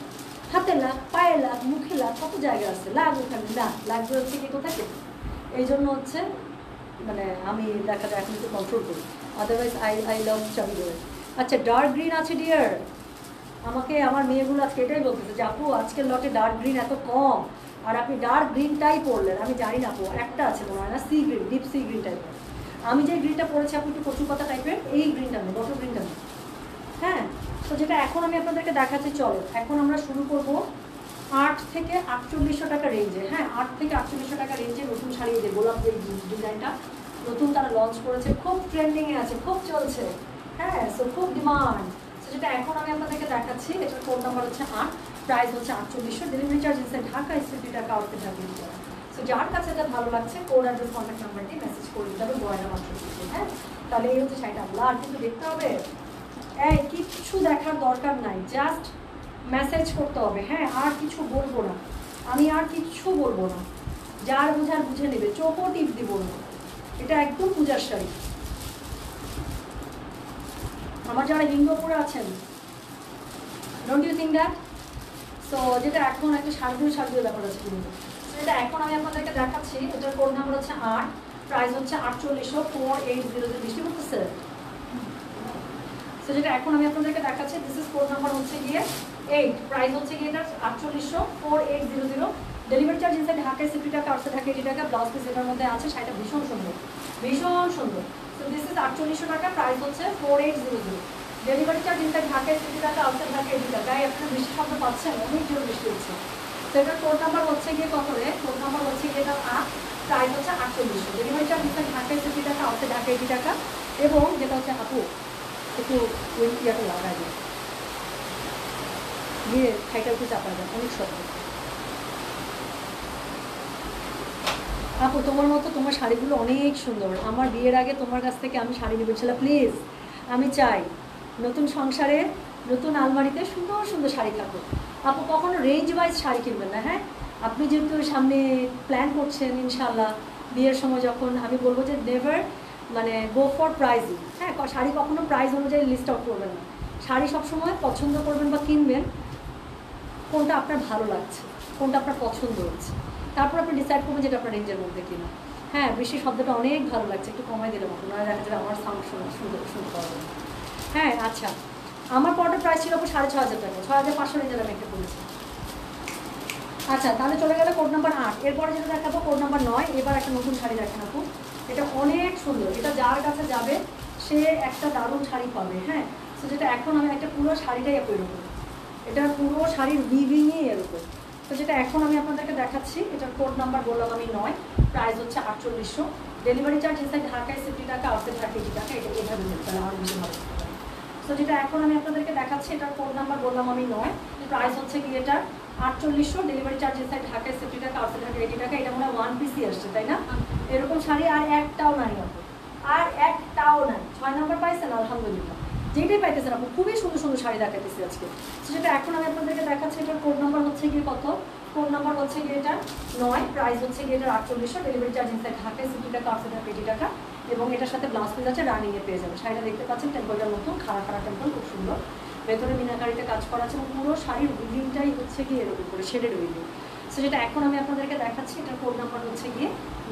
হাতে লাগ, পায়ে লাগ, মুখে লাগ, কত জায়গা আছে লাগ, ওখানে লাগবে হচ্ছে কি কোথায় পেটে। এই জন্য হচ্ছে মানে আমি দেখা যায় এখন একটু কন্ট্রোল করি, আদারওয়াইজ আই লাভ চাবি করে। আচ্ছা, ডার্ক গ্রিন আছে ডিয়ার। আমাকে আমার মেয়েগুলো আজকে এটাই বলতেছে যে আপু আজকের লটে ডার্ক গ্রিন এত কম, আর আপনি ডার্ক গ্রিনটাই পরলেন। আমি জানি না আপু, একটা আছে মনে হয় না, sea green, deep sea green টাইপের। আমি যে গ্রিনটা পরেছি আপু একটু কচু পাতা টাইপের, এই গ্রিনটা নেই, বটল গ্রিনটা নেই। হ্যাঁ, তো যেটা এখন আমি আপনাদেরকে দেখাচ্ছি, চলো এখন আমরা শুরু করব 8 থেকে 4800 টাকা রেঞ্জে। হ্যাঁ, 8 থেকে 4800 টাকা রেঞ্জে নতুন শাড়ি, যে গোলাপ যে ডিজাইনটা নতুন তারা লঞ্চ করেছে, খুব ট্রেন্ডিংয়ে আছে, খুব চলছে। হ্যাঁ, সো খুব ডিমান্ড। সো যেটা এখন আমি আপনাদেরকে দেখাচ্ছি এটার কোড নাম্বার হচ্ছে 8, প্রাইস হচ্ছে 4800। ডেলিভারি চার্জ ইনসাইড ঢাকা 60 টাকা, আউটসাইড ঢাকা 80 টাকা। সো যার কাছে এটা ভালো লাগছে কোড অ্যাড্রেস কন্ট্যাক্ট নাম্বার দিয়ে মেসেজ করে দিতে হবে, গয়না মাত্র দিতে। হ্যাঁ, তাহলে এই হচ্ছে শাড়িটা। আর কিন্তু দেখতে হবে, এই কিচ্ছু দেখার দরকার নাই, জাস্ট মেসেজ করতে হবে। হ্যাঁ, আর কিছু বলবো না, আমি আর কিচ্ছু বলবো না, যার বোঝার বুঝে নেবে, চোখও টিপ দিব না। এটা একদম পূজার শাড়ি। আমার যারা হিন্দুপুরে আছেন, don't you think that? So যেটা এখন একটা শাড়ি ব্যাপার আছে কিন্তু, এটা এখন আমি আপনাদেরকে দেখাচ্ছি এটার কোড নাম্বার হচ্ছে 8, প্রাইস হচ্ছে 4800, 4800 বৃষ্টি করতেছে। সো যেটা এখন আমি আপনাদেরকে দেখাচ্ছি দিস ইজ কোড নাম্বার হচ্ছে গিয়ে 8, প্রাইস হচ্ছে গিয়ে এটা 4800, 4800। ডেলিভারি চার্জ ইনসাইড ঢাকায় 60 টাকা, আউটসাইড ঢাকা 80 টাকা। ব্লাউজ পিস এটার মধ্যে আছে, শাড়িটা ভীষণ সুন্দর, ভীষণ সুন্দর। সো দিস ইজ 4800 টাকা, প্রাইস হচ্ছে 4800। ডেলিভারি চার্জ ইনসাইড ঢাকায় 60 টাকা, আউটসাইড ঢাকা 80 টাকা। তাই আপনারা বৃষ্টি শব্দ পাচ্ছেন, অনেক জোর বৃষ্টি হচ্ছে। তো এটার কোড নাম্বার হচ্ছে গিয়ে কত রে? কোড নাম্বার হচ্ছে গিয়ে এটা 8, প্রাইস হচ্ছে 4800। ডেলিভারি চার্জ ইনসাইড ঢাকায় 60 টাকা, আউটসাইড ঢাকা 80 টাকা। এবং যেটা হচ্ছে আপু একটু ওই ইয়াটা লাগাই দিয়ে খাইটা একটু চাপা যায়, অনেক শব্দ। আপু তোমার মতো তোমার শাড়িগুলো অনেক সুন্দর, আমার বিয়ের আগে তোমার কাছ থেকে আমি শাড়ি নিয়েছিলাম, প্লিজ আমি চাই নতুন সংসারে নতুন আলমারিতে সুন্দর সুন্দর শাড়ি থাকুক। আপু কখনো রেঞ্জ ওয়াইজ শাড়ি কিনবেন না। হ্যাঁ, আপনি যেহেতু সামনে প্ল্যান করছেন ইনশাল্লাহ বিয়ের সময়, যখন আমি বলবো যে নেভার মানে গো ফর প্রাইজিং। হ্যাঁ, শাড়ি কখনো প্রাইস অনুযায়ী লিস্ট আউট করবেন না। শাড়ি সবসময় পছন্দ করবেন বা কিনবেন কোনটা আপনার ভালো লাগছে, কোনটা আপনার পছন্দ হচ্ছে, তারপর আপনি ডিসাইড করবেন যেটা আপনার রেঞ্জের মধ্যে কিনা। হ্যাঁ, বৃষ্টির শব্দটা অনেক ভালো লাগছে, একটু কমাই দিলে মতো নয়, দেখা যাবে আমার সাউন্ড শুনতে পারবেন। হ্যাঁ, আচ্ছা, আমার পরের প্রাইস ছিল 6500 টাকা, 6500 রেঞ্জের আমি একটা করেছি। আচ্ছা, তাহলে চলে গেলে কোড নাম্বার 8। এরপরে যেটা দেখাবো কোড নাম্বার 9। এবার একটা নতুন শাড়ি দেখেন আপু, এটা অনেক সুন্দর, এটা যার কাছে যাবে সে একটা দারুণ শাড়ি পাবে। হ্যাঁ, তো যেটা এখন আমি একটা পুরো শাড়িটাই এরকম এটা পুরো শাড়ির উইভিংই এরকম। তো যেটা এখন আমি আপনাদেরকে দেখাচ্ছি, এটার কোড নাম্বার বললাম আমি 9, প্রাইস হচ্ছে 4800, ডেলিভারি চার্জ ইনসাইড ঢাকায় 50 টাকা, আউটসাইড 30 টাকা। এটা এভাবে নিতে হবে, আমার বেশি ভালো। তো যেটা এখন আমি আপনাদেরকে দেখাচ্ছি, এটার কোড নাম্বার বললাম আমি 9, প্রাইস হচ্ছে কি এটার 4800, ডেলিভারি চার্জ ইনসাইড ঢাকায় 50 টাকা, আউটসাইড ঢাকায় 80 টাকা। এটা মনে হয় 1 পিসই আসছে, তাই না? এরকম শাড়ি আর একটাও নাই আপু, আর একটাও নাই। 6 নাম্বার পাইছেন, আলহামদুলিল্লাহ। যেটাই পাইতেছেন আপু, খুবই সুন্দর সুন্দর শাড়ি দেখাইতেছি আজকে। সেটা এখন আমি আপনাদেরকে দেখাচ্ছি, এটার কোড নাম্বার হচ্ছে গিয়ে কত, কোড নাম্বার হচ্ছে গিয়ে এটা 9, প্রাইস হচ্ছে গিয়ে এটার 4800, ডেলিভারি চার্জ ইনসাইড ঢাকায় 50 টাকা, আউটসাইড ঢাকায় 80 টাকা। এবং এটার সাথে ব্লাউজ পিস আছে, রানিংয়ে পেয়ে যাবেন। শাড়িটা দেখতে পাচ্ছেন, টেম্পলটার মতো খাড়া খাড়া টেম্পল, খুব সুন্দর। ভেতরে মিনাকারিতে কাজ করা আছে এবং পুরো শাড়ির উইভিংটাই হচ্ছে গিয়ে এরকম করে শেডেড উইভিং। সো যেটা এখন আমি আপনাদেরকে দেখাচ্ছি, এটার কোড নাম্বার হচ্ছে গিয়ে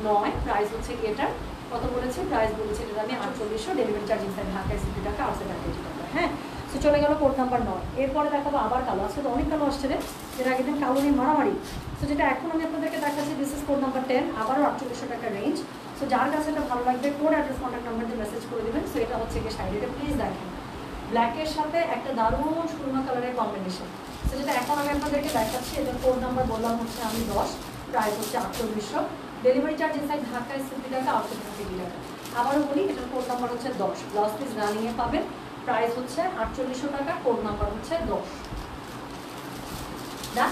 9, প্রাইস হচ্ছে গিয়ে এটার কত বলেছে, প্রাইস বলেছে এটা আমি 4800, ডেলিভারি চার্জ ইনসাইড ঢাকায় 50 টাকা, আউটসাইড ঢাকায় 80 টাকা। হ্যাঁ, সো চলে গেল কোড নাম্বার 9। এরপরে দেখাবো আবার কালো। আজকে তো অনেক কালো আসছে রে, এর আগের দিন কালো নিয়ে মারামারি। সো যেটা এখন আমি আপনাদেরকে দেখাচ্ছি, দিস ইজ কোড নাম্বার 10, আবারও 4800 টাকা রেঞ্জ। সো যার কাছে এটা ভালো লাগবে কোড অ্যাড্রেস কন্ট্যাক্ট নাম্বার দিয়ে মেসেজ করে দেবেন। সো এটা হচ্ছে গিয়ে শাড়ি, এটা প্লিজ দেখেন, ব্ল্যাকের সাথে একটা দারুণ সুরমা কালারের কম্বিনেশন। সো যেটা এখন আমি আপনাদেরকে দেখাচ্ছি, এটার কোড নাম্বার বললাম হচ্ছে আমি 10, প্রাইস হচ্ছে 4800, ডেলিভারি চার্জ ইনসাইড ঢাকায় 50 টাকা, আউটসাইড 50 টাকা। আবারও বলি, এটার কোড নাম্বার হচ্ছে 10, ব্লাউজ পিস রানিংয়ে পাবেন, প্রাইস হচ্ছে 4800 টাকা, কোড নাম্বার হচ্ছে 10। ডান।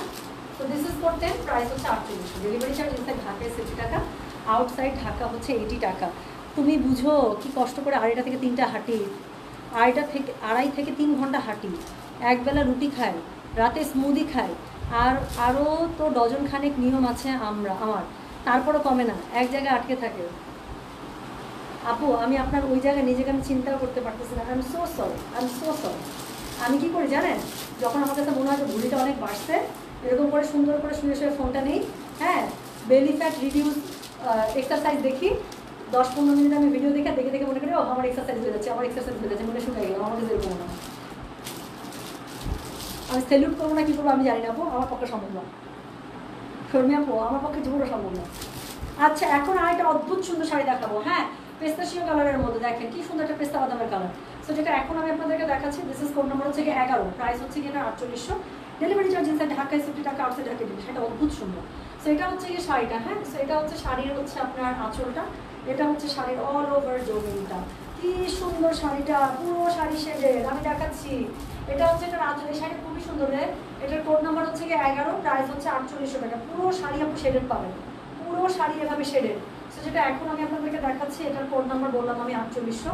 তো দিস ইজ কোড 10, প্রাইস হচ্ছে 4800, ডেলিভারি চার্জ ইনসাইড ঢাকায় 50 টাকা, আউটসাইড ঢাকা হচ্ছে 80 টাকা। তুমি বুঝো কি কষ্ট করে 2.5 থেকে 3টা হাঁটি, 2.5 থেকে 3 ঘন্টা হাঁটি, একবেলা রুটি খাই, রাতে স্মুদি খাই, আর আরও তো ডজন খানেক নিয়ম আছে আমার, তারপরও কমে না, এক জায়গায় আটকে থাকে। আপু আমি আপনার ওই জায়গায় নিজেকে আমি চিন্তাও করতে পারতেছি না। I am so sorry, I am so sorry. আমি কী করি জানেন, যখন আমার কাছে মনে হয় যে ভুঁড়িটা অনেক বাড়ছে, এরকম করে সুন্দর করে শুয়ে শুয়ে ফোনটা নেই, হ্যাঁ, বেলি ফ্যাট রিডিউস এক্সারসাইজ দেখি, 10-15 মিনিট আমি ভিডিও দেখে দেখে দেখে মনে করি ও আমার এক্সারসাইজ হয়ে যাচ্ছে, আমার এক্সারসাইজ হয়ে যাচ্ছে, মনে শুনে গেল আমার কাছে এরকম না। আমি সেলুট করবো না কী করবো আমি জানি না আপু, আমার পক্ষে সম্ভব না। শর্মী আপু আমার পক্ষে জীবনও সম্ভব না। আচ্ছা, এখন আরেকটা অদ্ভুত সুন্দর শাড়ি দেখাবো। হ্যাঁ, পেস্তাশিও কালারের মধ্যে দেখেন কি সুন্দর একটা পেস্তা বাদামের কালার। সো যেটা এখন আমি আপনাদেরকে দেখাচ্ছি, দিস ইজ কোড নাম্বার হচ্ছে 11, প্রাইস হচ্ছে কি এটা 4800, ডেলিভারি চার্জ ইনসাইড ঢাকায় 50 টাকা, আউটসাইড ঢাকায় 80 টাকা। সেটা অদ্ভুত সুন্দর। সো এটা হচ্ছে গিয়ে শাড়িটা। হ্যাঁ, সো এটা হচ্ছে শাড়ির হচ্ছে আপনার আঁচলটা, এটা হচ্ছে শাড়ির অল ওভার জমিনটা। কি সুন্দর শাড়িটা, পুরো শাড়ি শেডের, আমি দেখাচ্ছি। এটা হচ্ছে এটা আঁচল, এই শাড়িটা খুবই সুন্দর রে। এটার কোড নাম্বার হচ্ছে গিয়ে 11, প্রাইস হচ্ছে 4800 টাকা। পুরো শাড়ি আপনি শেডেড পাবেন, পুরো শাড়ি এভাবে শেডেড। সো যেটা এখন আমি আপনাদেরকে দেখাচ্ছি, এটার কোড নাম্বার বললাম আমি 4800,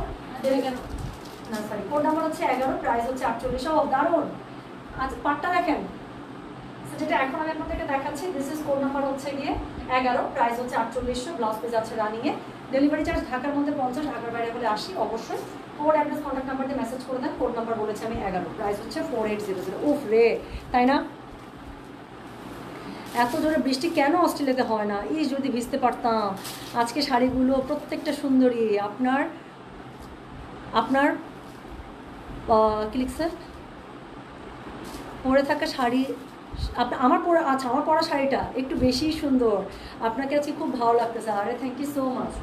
না সরি, কোড নাম্বার হচ্ছে 11, প্রাইস হচ্ছে 4800। ও দারুণ, আচ্ছা পাটটা দেখেন। সো যেটা এখন আমি আপনাদেরকে দেখাচ্ছি, দিস ইজ কোড নাম্বার হচ্ছে গিয়ে 11, প্রাইস হচ্ছে 4800, ব্লাউজ পিস আছে রানিংয়ে, ডেলিভারি চার্জ ঢাকার মধ্যে 50, ঢাকার বাইরে হলে 80। অবশ্যই কোড অ্যাড্রেস কন্ট্যাক্ট নাম্বার দিয়ে মেসেজ করে দেন। কোড নাম্বার বলেছি আমি 11, প্রাইস হচ্ছে 4800। উফ রে, তাই না? এত জোরে বৃষ্টি কেন অস্ট্রেলিয়াতে হয় না? এই যদি ভিজতে পারতাম। আজকে শাড়িগুলো প্রত্যেকটা সুন্দরী। আপনার আপনার কি লিখছে, পরে থাকা শাড়ি আমার পরা, আচ্ছা আমার পরা শাড়িটা একটু বেশি সুন্দর, আপনাকে আজকে খুব ভালো লাগতেছে। আরে thank you so much,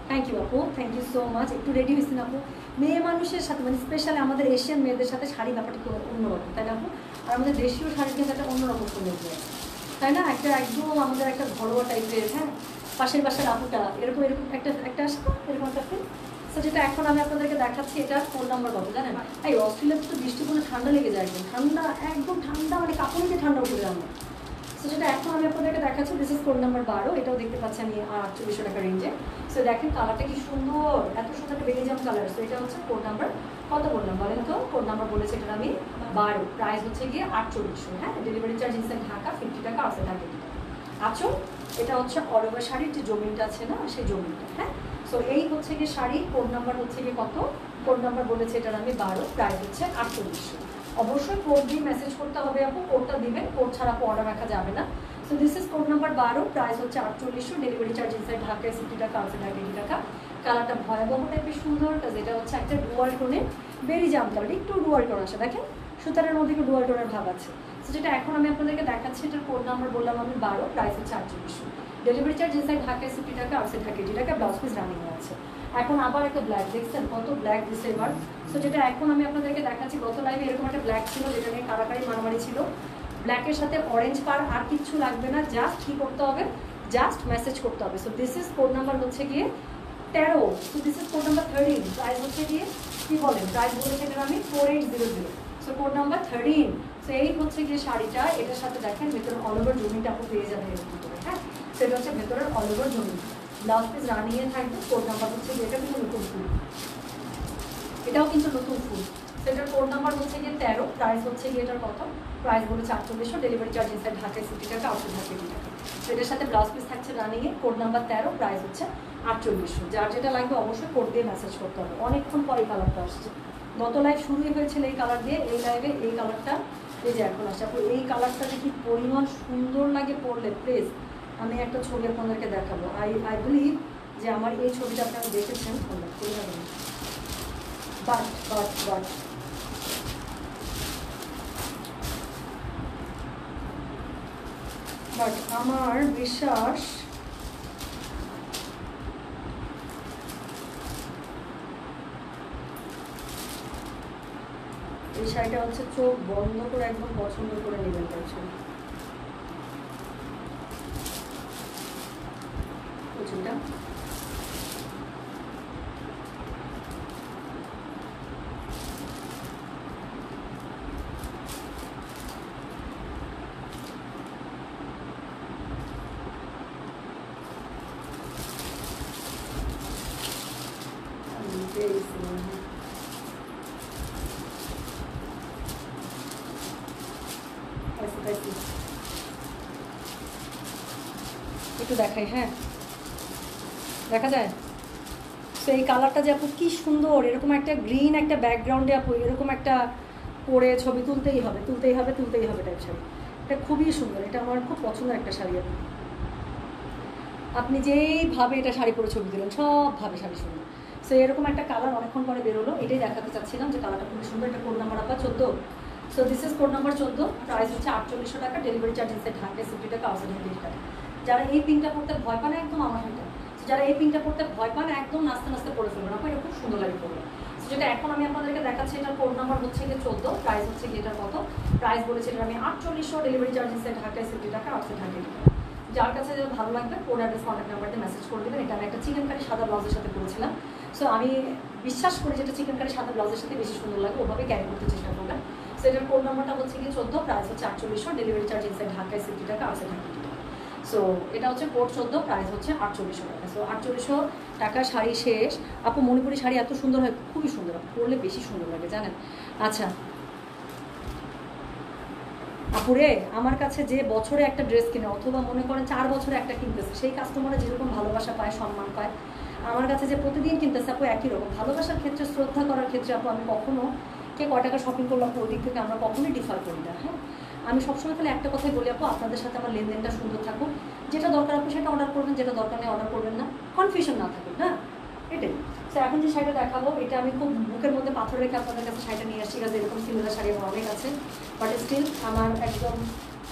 thank you আপু, থ্যাংক ইউ সো মাচ। একটু রেডি হয়েছেন আপু। মেয়ে মানুষের সাথে মানে স্পেশালি আমাদের এশিয়ান মেয়েদের সাথে শাড়ি ব্যাপারটা একটু অন্যরকম, তাই না আপু? আর আমাদের দেশীয় শাড়ি কিন্তু একটা অন্যরকম সুন্দর, তাই না? একটা একদম আমাদের একটা ঘরোয়া টাইপের। হ্যাঁ, পাশের বাসার আপুটা এরকম এরকম একটা আসতো, এরকম একটা ফিল। সো যেটা এখন আমি আপনাদেরকে দেখাচ্ছি, এটা কোড নাম্বার কত জানেন? এই অস্ট্রেলিয়াতে তো বৃষ্টি পড়লে ঠান্ডা লেগে যায়, একদম ঠান্ডা, একদম ঠান্ডা, মানে কাপড় দিয়ে ঠান্ডা উঠে যায়। সো যেটা এখন আমি আপনাদেরকে দেখাচ্ছি, দিস ইজ কোড নাম্বার 12, এটাও দেখতে পাচ্ছি আমি 4800 টাকা রেঞ্জে। সো দেখেন কালারটা কি সুন্দর, এত সুন্দর একটা বেরিজাম কালার। সো এটা হচ্ছে কোড নাম্বার কত বললাম বলেন তো? কোড নাম্বার বলেছে এটা আমি 12, প্রাইস হচ্ছে গিয়ে 4800। হ্যাঁ, ডেলিভারি চার্জ ইনসাইড ঢাকা 50 টাকা, আউটসাইড ঢাকা 80 টাকা। আচ্ছা, এটা হচ্ছে অল ওভার শাড়ির যে জমিনটা আছে না, সেই জমিনটা। হ্যাঁ, সো এই হচ্ছে গিয়ে শাড়ি। কোড নাম্বার হচ্ছে গিয়ে কত? কোড নাম্বার বলেছে এটার আমি 12, প্রাইস হচ্ছে 4800। অবশ্যই কোড দিয়ে মেসেজ করতে হবে আপু, কোডটা দিবেন, কোড ছাড়া আপু অর্ডার রাখা যাবে না। So this is code number 12, price হচ্ছে 4800, ডেলিভারি চার্জ ইনসাইড ঢাকায় 50 টাকা, আউটসাইড ঢাকা 80 টাকা। কালারটা ভয়াবহ টাইপের সুন্দর, কাজ এটা হচ্ছে একটা ডুয়াল টোনের বেরি জাম কালার, একটু ডুয়াল টোন আসে, দেখেন সুতারের মধ্যে একটু ডুয়াল টোনের ভাব আছে। সো যেটা এখন আমি আপনাদেরকে দেখাচ্ছি, এটার কোড নাম্বার বললাম আমি 12, প্রাইস হচ্ছে 4800। ডেলিভারি চার্জ ইনসাইড ঢাকায় 60 টাকা, আউটসাইড ঢাকা 80 টাকা, ব্লাউজ পিস রানিং আছে। এখন আবার একটা ব্ল্যাক, দেখছেন কত ব্ল্যাক দিচ্ছে এবার। সো যেটা এখন আমি আপনাদেরকে দেখাচ্ছি, গত লাইভে এরকম একটা ব্ল্যাক ছিল যেটা নিয়ে কারাকারি মারামারি ছিল। ব্ল্যাকের সাথে অরেঞ্জ পার, আর কিচ্ছু লাগবে না, জাস্ট কি করতে হবে, জাস্ট মেসেজ করতে হবে। So this is code number হচ্ছে গিয়ে 13, so this is code number 13, price হচ্ছে গিয়ে কি বলেন, প্রাইস বলেছে এটা আমি 4800। So code number 13। সো এই হচ্ছে গিয়ে শাড়িটা, এটার সাথে দেখেন ভেতরে অল ওভার জমিটা আপনি পেয়ে যাবেন এরকম করে, হ্যাঁ। সেটা হচ্ছে ভেতরের অল ওভার জমি, ব্লাউজ পিস রানিয়ে থাকবে। কোড নাম্বার হচ্ছে গিয়ে, এটা কিন্তু নতুন ফুল, এটাও কিন্তু নতুন ফুল। সেটার কোড নাম্বার হচ্ছে গিয়ে 13, প্রাইস হচ্ছে গিয়ে এটার কত, প্রাইস বলেছে 4800, ডেলিভারি চার্জ ইনসাইড ঢাকায় 60 টাকা, আউটসাইড ঢাকায় 80 টাকা। সেটার সাথে ব্লাউজ পিস থাকছে রানিংয়ে, কোড নাম্বার 13, প্রাইস হচ্ছে 4800। যার যেটা লাগবে অবশ্যই কোড দিয়ে মেসেজ করতে হবে। অনেকক্ষণ পরে কালারটা আসছে, গত লাইভ শুরুই হয়েছিল এই কালার দিয়ে, এই লাইভে এই কালারটা এই যে এখন আসছে। আপু এই কালারটা যে কি পরিমাণ সুন্দর লাগে পরলে, প্লিজ আমি একটা ছবি আপনাদেরকে দেখাবো। আই বিলিভ যে আমার এই ছবিটা আপনারা দেখেছেন, বাট বাট বাট বাট আমার বিশ্বাস এই শাড়িটা হচ্ছে চোখ বন্ধ করে একদম পছন্দ করে নেবেন ছবিটা। একটু দেখাই, হ্যাঁ দেখা যায়। তো এই কালারটা যে আপু কি সুন্দর, এরকম একটা গ্রিন একটা ব্যাকগ্রাউন্ডে আপু এরকম একটা পরে ছবি তুলতেই হবে টাইপ শাড়ি। এটা খুবই সুন্দর, এটা আমার খুব পছন্দের একটা শাড়ি। আপনি যেইভাবে এটা শাড়ি পরে ছবি দিলেন সবভাবে শাড়ি সুন্দর। সো এরকম একটা কালার অনেকক্ষণ পরে বেরোলো, এটাই দেখাতে চাচ্ছিলাম যে কালারটা খুবই সুন্দর। এটা কোড নাম্বার আপনার 14। So this is code number 14, price হচ্ছে 4800 টাকা, ডেলিভারি চার্জ ইনসাইড ঢাকায় 60 টাকা, আউটসাইড 80 টাকা। যারা এই পিনটা পড়তে ভয় পান, একদম আমার হাতে, যারা এই পিনটা পড়তে ভয় পান একদম নাস্তে নাস্তে পরে ফেলবেন, আপনার এটা খুব সুন্দর লাগে পড়বে। যেটা এখন আমি আপনাদেরকে দেখাচ্ছি, এটার কোড নাম্বার হচ্ছে গিয়ে 14, প্রাইস হচ্ছে গিয়ে এটার কত, প্রাইস বলেছি এটা আমি 4800, ডেলিভারি চার্জ ইনসাইড ঢাকায় 60 টাকা, আউটসাইড 80 টাকা। যার কাছে যেটা ভালো লাগবে কোড অ্যাড্রেস কন্ট্যাক্ট নাম্বারতে মেসেজ করে দেবেন। এটা আমি একটা চিকেন কারি সাদা ব্লাউজের সাথে করেছিলাম। সো আমি বিশ্বাস করি যেটা চিকেন কারি সাদা ব্লাউজের সাথে বেশি সুন্দর লাগে, ওভাবে ক্যারি করতে চেষ্টা করবেন। সো এটার কোড নাম্বারটা হচ্ছে গিয়ে 14, প্রাইস হচ্ছে 4800, ডেলিভারি চার্জ ইনসাইড ঢাকায় 60 টাকা, আউটসাইড 80 টাকা। সো এটা হচ্ছে কোড 14, প্রাইস হচ্ছে 4800 টাকা। সো 4800 টাকা শাড়ি শেষ। আপু মণিপুরি শাড়ি এত সুন্দর হয়, খুবই সুন্দর, পরলে বেশি সুন্দর লাগে জানেন। আচ্ছা আপুরে, আমার কাছে যে বছরে একটা ড্রেস কিনে অথবা মনে করেন 4 বছরে একটা কিনতেছে, সেই কাস্টমাররা যেরকম ভালোবাসা পায়, সম্মান পায়, আমার কাছে যে প্রতিদিন কিনতেছে আপু একই রকম ভালোবাসার ক্ষেত্রে, শ্রদ্ধা করার ক্ষেত্রে আপু আমি কখনো কে কয় টাকা শপিং করলাম ওই দিক থেকে আমরা কখনোই ডিফার করি না। হ্যাঁ, আমি সবসময় খালি একটা কথাই বলি আপু, আপনাদের সাথে আমার লেনদেনটা সুন্দর থাকুক, যেটা দরকার আপনি সেটা অর্ডার করবেন, যেটা দরকার নেই অর্ডার করবেন না, কনফিউশন না থাকুক। হ্যাঁ এটাই। তো এখন যে শাড়িটা দেখাবো, এটা আমি খুব বুকের মধ্যে পাথর রেখে আপনাদের কাছে শাড়িটা নিয়ে আসছি। কাছে এরকম সিমিলার শাড়ি আমার অনেক আছে, বাট স্টিল আমার একদম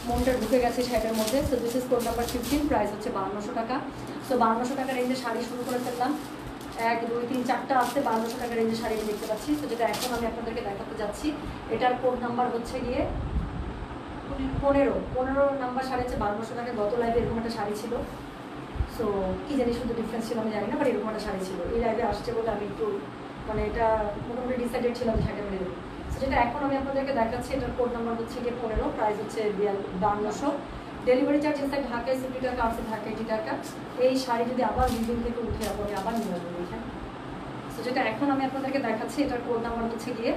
মনটা ঢুকে গেছে শাড়িটার মধ্যে। So this is code number 15, price হচ্ছে 5200 টাকা। সো 5200 টাকা রেঞ্জে শাড়ি শুরু করে ফেললাম, 1 2 3 4টা আসছে 5200 টাকা রেঞ্জে শাড়ি আমি দেখতে পাচ্ছি। তো যেটা এখন আমি আপনাদেরকে দেখাতে যাচ্ছি, এটার কোড নাম্বার হচ্ছে গিয়ে 15 নাম্বার শাড়ি হচ্ছে 5200 টাকা। গত লাইভে এরকম একটা শাড়ি ছিল, সো কী জানি শুধু ডিফারেন্স ছিল আমি জানি না, বাট এরকম একটা শাড়ি ছিল। এই লাইভে আসছে বলে আমি একটু মানে এটা মোটামুটি ডিসাইডেড ছিলাম যে শাড়িটা মেরে দেবো। সো যেটা এখন আমি আপনাদেরকে দেখাচ্ছি, এটার কোড নাম্বার হচ্ছে গিয়ে 15, প্রাইস হচ্ছে 5200, ডেলিভারি চার্জ ইনসাইড ঢাকায় 60 টাকা, আউটসাইড ঢাকায় 80 টাকা। এই শাড়ি যদি আবার বিল্ডিং থেকে উঠে আপনি আবার নিয়ে আসবেন এখানে। সো যেটা এখন আমি আপনাদেরকে দেখাচ্ছি, এটার কোড নাম্বার হচ্ছে গিয়ে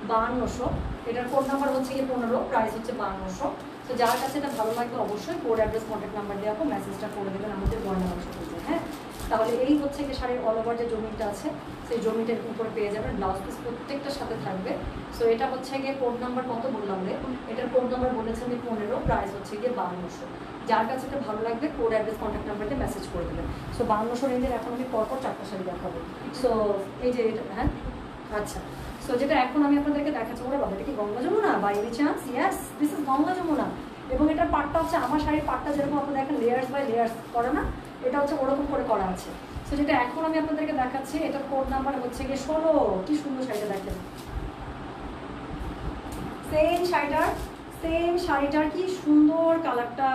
5200, এটার কোড নাম্বার হচ্ছে গিয়ে 15, প্রাইস হচ্ছে 5200। তো যার কাছে এটা ভালো লাগবে অবশ্যই কোড অ্যাড্রেস কন্ট্যাক্ট নাম্বার দেওয়া মেসেজটা করে দেবেন আমাদের বর্ণনা অংশ করতে। হ্যাঁ, তাহলে এই হচ্ছে কি শাড়ির অল ওভার যে জমিটা আছে, সেই জমিটার উপরে পেয়ে যাবেন, ব্লাউজ পিস প্রত্যেকটার সাথে থাকবে। সো এটা হচ্ছে গিয়ে কোড নাম্বার কত বললাম রে, এটার কোড নাম্বার বলেছে আমি 15, প্রাইস হচ্ছে গিয়ে 5200। যার কাছে এটা ভালো লাগবে কোড অ্যাড্রেস কন্ট্যাক্ট নাম্বারতে মেসেজ করে দেবেন। সো 5200 রেঞ্জের এখন আমি পরপর 4টা শাড়ি দেখাবো। সো এই যে এটা, হ্যাঁ আচ্ছা, সো যেটা এখন আমি আপনাদেরকে দেখাচ্ছি, ওরে বাবা এটা কি Ganga Jamuna by any chance? Yes, this is Ganga Jamuna. এবং এটার পাটটা হচ্ছে আমার শাড়ির পাটটা যেরকম আপনারা দেখেন লেয়ার্স বাই লেয়ার্স করে না, এটা হচ্ছে ওরকম করে করা আছে। সো যেটা এখন আমি আপনাদেরকে দেখাচ্ছি এটার কোড নাম্বার হচ্ছে গিয়ে 16। কি সুন্দর শাড়িটা দেখেন, সেম শাড়িটার কি সুন্দর কালারটা।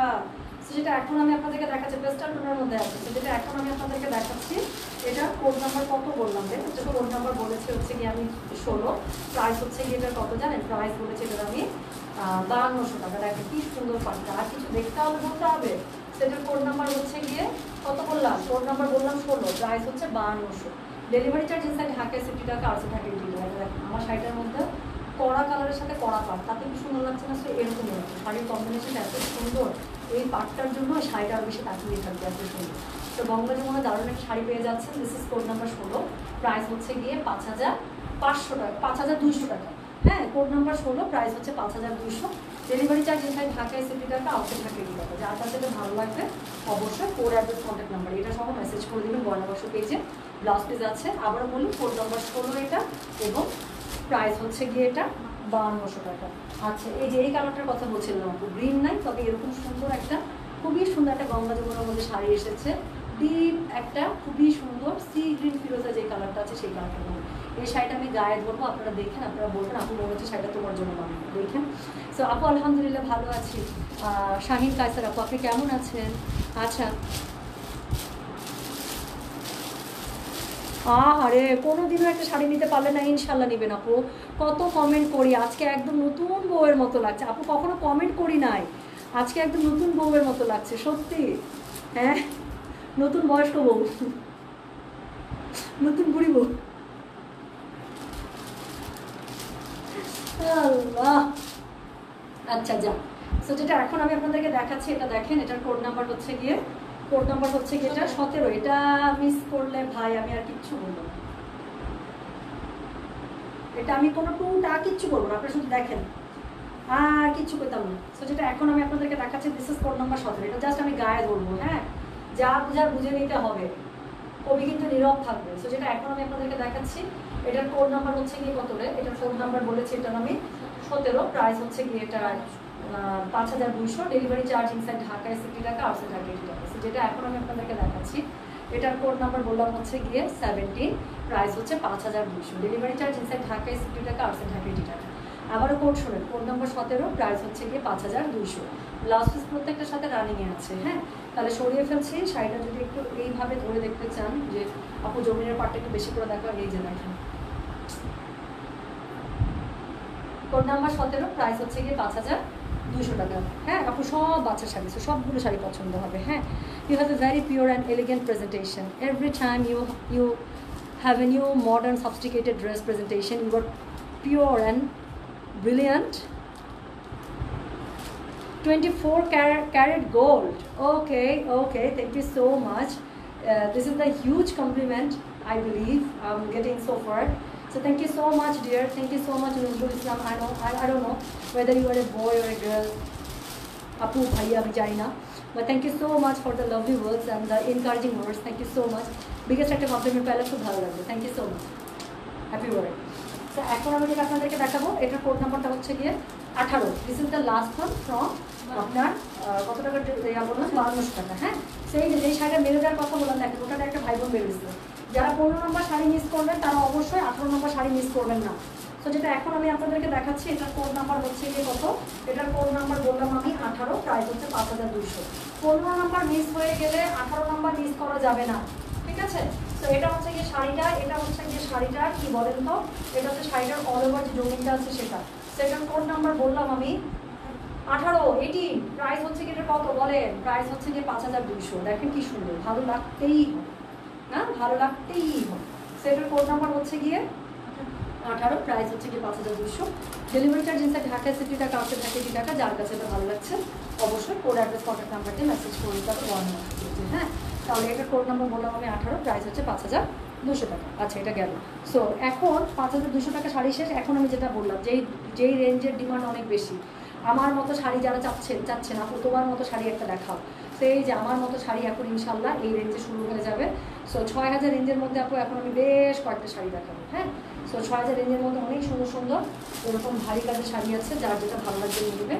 যেটা এখন আমি আপনাদেরকে দেখাচ্ছি পেস্টাল টোনের মধ্যে আছে। যেটা এখন আমি আপনাদেরকে দেখাচ্ছি এটা কোড নাম্বার কত বললাম রে, হচ্ছে কোড নাম্বার বলেছি হচ্ছে কি আমি 16, প্রাইস হচ্ছে কি এটা কত জানেন? প্রাইস বলেছি এটা আমি 5200 টাকা। দেখেন কি সুন্দর পাটটা, আর কিছু দেখতে হবে বলতে হবে। সেটার কোড নাম্বার হচ্ছে গিয়ে কত বললাম? কোড নাম্বার বললাম 16, প্রাইস হচ্ছে 5200। ডেলিভারি চার্জ ইনসাইড ঢাকায় 60 টাকা, আউটসাইড ঢাকায় 80 টাকা। দেখেন আমার শাড়িটার মধ্যে কড়া কালারের সাথে কড়া পাট, তাতে কি সুন্দর লাগছে না? এরকম শাড়ির কম্বিনেশন এত সুন্দর, এই পাটটার জন্য শাড়িটা আরও বেশি তাকিয়ে থাকবে, এত সুন্দর। তো গঙ্গা যমুনা দারুণ একটা শাড়ি পেয়ে যাচ্ছেন। This is code number 16, price হচ্ছে গিয়ে 5500 টাকা, 5200 টাকা। হ্যাঁ, কোড নাম্বার 16, প্রাইস হচ্ছে 5200। ডেলিভারি চার্জ ইনসাইড ঢাকায় 60 টাকা, আউটসাইড ঢাকায় 80 টাকা। যার কাছে ভালো লাগবে অবশ্যই কোড অ্যাড্রেস কন্ট্যাক্ট নাম্বার এটা সহ মেসেজ করে দেবেন। গয়নাবর্ষ পেজে ব্লাউজ পিস আছে। আবারও বলি কোড নাম্বার 16 এটা, এবং প্রাইস হচ্ছে গিয়ে এটা 5200 টাকা। আচ্ছা, এই যে এই কালারটার কথা বলছিলাম আপু, গ্রিন নাই তবে এরকম সুন্দর একটা খুবই সুন্দর একটা গঙ্গা যমুনার মধ্যে শাড়ি এসেছে, ডিপ একটা খুবই সুন্দর সি গ্রিন ফিরোজা যে কালারটা আছে সেই কালারটার মধ্যে। এই শাড়িটা আমি গায়ে ধরবো, আপনারা দেখেন, আপনারা বলবেন আপু মনে হচ্ছে শাড়িটা তোমার জন্য বানাবো, দেখেন। সো আপু আলহামদুলিল্লাহ ভালো আছি। শাহিন কায়সার আপু আপনি কেমন আছেন? আচ্ছা, আরে কোনোদিনও একটা শাড়ি নিতে পারলে না, ইনশাল্লাহ নেবেন আপু। কত কমেন্ট করি, আজকে একদম নতুন বউয়ের মতো লাগছে আপু, কখনো কমেন্ট করি নাই, আজকে একদম নতুন বউয়ের মতো লাগছে সত্যি। হ্যাঁ, নতুন বয়স্ক বউ, নতুন বুড়ি বউ। আল্লাহ, আচ্ছা যা। সো যেটা এখন আমি আপনাদেরকে দেখাচ্ছি এটা দেখেন, এটার কোড নাম্বার হচ্ছে গিয়ে এটা 17। এটা মিস করলে ভাই আমি আর কিচ্ছু বলবো না, এটা আমি কোনো টুটা কিচ্ছু বলবো না, আপনারা শুধু দেখেন আর কিচ্ছু পেতাম না। সো যেটা এখন আমি আপনাদেরকে দেখাচ্ছি দিস ইজ কোড নাম্বার 17। এটা জাস্ট আমি গায়ে ধরবো, হ্যাঁ, যা বুঝার বুঝে নিতে হবে, কবি কিন্তু নীরব থাকবে। সো যেটা এখন আমি আপনাদেরকে দেখাচ্ছি এটার কোড নাম্বার হচ্ছে গিয়ে কত রে, এটার কোড নাম্বার বলেছি এটার আমি 17, প্রাইস হচ্ছে গিয়ে এটা 5200। ডেলিভারি চার্জ ইনসাইড ঢাকায় 60 টাকা, আউটসাইড ঢাকায় 80 টাকা। যেটা এখন আমি আপনাদেরকে দেখাচ্ছি এটার কোড নাম্বার বললাম হচ্ছে গিয়ে 17, প্রাইস হচ্ছে 5200। ডেলিভারি চার্জ ইনসাইড ঢাকায় 60 টাকা, আউটসাইড ঢাকায় 80 টাকা। আবারও কোড শোনেন, কোড নাম্বার 17, প্রাইস হচ্ছে গিয়ে 5200। ব্লাউজ পিস প্রত্যেকটার সাথে রানিংয়ে আছে। হ্যাঁ, তাহলে সরিয়ে ফেলছি শাড়িটা, যদি একটু এইভাবে ধরে দেখতে চান যে আপু জমিনের পাটটা একটু বেশি করে দেখা, এই যে দেখেন কোড নাম্বার 17, প্রাইস হচ্ছে গিয়ে 5200 টাকা। হ্যাঁ আপু, সব বাচ্চার শাড়ি, সবগুলো শাড়ি পছন্দ হবে। হ্যাঁ, you have a very pure and elegant presentation every time you have a new modern sophisticated dress presentation, you are pure and brilliant. 24 carat gold. Okay, thank you so much. This is the huge compliment I believe I'm getting so far. So thank you so much dear, thank you so much Nuzrul Islam. I don't know whether you are a boy or a girl, apu bhaiya আমি জানি না, but thank you so much for the lovely words and the encouraging words. Thank you so much. biggest একটা compliment পেলে খুব ভালো লাগবে, thank you so much, happy birthday. তো এখন আমি যেটা আপনাদেরকে দেখাবো এটার কোড নাম্বারটা হচ্ছে গিয়ে 18। This is the last one from আপনার কত টাকা বললাম 5200 টাকা। হ্যাঁ, সেই যেই শাড়িটা মেরে দেওয়ার কথা বললাম দেখেন, ওটাতে একটা ভাই বোন বেরোচ্ছে, যারা 15 নম্বর শাড়ি মিস করবেন তারা অবশ্যই 18 নম্বর শাড়ি মিস করবেন না। তো যেটা এখন আমি আপনাদেরকে দেখাচ্ছি এটার কোড নাম্বার হচ্ছে গিয়ে কত, এটার কোড নাম্বার বললাম আমি 18, প্রাইস হচ্ছে 5200। 15 নম্বর মিস হয়ে গেলে 18 নম্বর মিস করা যাবে না, ঠিক আছে? তো এটা হচ্ছে গিয়ে শাড়িটা, এটা হচ্ছে গিয়ে শাড়িটা কি বলেন তো, এটা হচ্ছে শাড়িটার অল ওভার যে জমিনটা আছে সেটার কোড নাম্বার বললাম আমি 18, প্রাইস হচ্ছে গিয়ে এটা কত বলেন, প্রাইস হচ্ছে গিয়ে 5200। দেখেন কি সুন্দর, ভালো লাগতেই হবে না, ভালো লাগতেই হবে। সেটার কোড নাম্বার হচ্ছে গিয়ে 18, প্রাইস হচ্ছে গিয়ে 5200। ডেলিভারি চার্জ ইনসাইড ঢাকায় 60 টাকা, আউটসাইড ঢাকায় 80 টাকা। যার কাছে এটা ভালো লাগছে অবশ্যই কোড অ্যাড্রেস কন্ট্যাক্ট নাম্বারটি মেসেজ করে দিতে হবে 1 মাস। হ্যাঁ, তাহলে এটার কোড নাম্বার বললাম আমি 18, প্রাইস হচ্ছে 5200 টাকা। আচ্ছা, এটা গেল। সো এখন 5200 টাকা শাড়ি শেষ। এখন আমি যেটা বললাম যেই রেঞ্জের ডিমান্ড অনেক বেশি, আমার মতো শাড়ি যারা চাচ্ছেন আপু তোমার মতো শাড়ি একটা দেখাও, সেই যে আমার মতো শাড়ি এখন ইনশাল্লাহ এই রেঞ্জে শুরু হয়ে যাবে। সো 6000 রেঞ্জের মধ্যে আপু এখন আমি বেশ কয়েকটা শাড়ি দেখাবো। হ্যাঁ, সো 6000 রেঞ্জের মধ্যে অনেক সুন্দর সুন্দর এরকম ভারী কাজের শাড়ি আছে, যার যেটা ভালো লাগবে নিয়ে নেবে।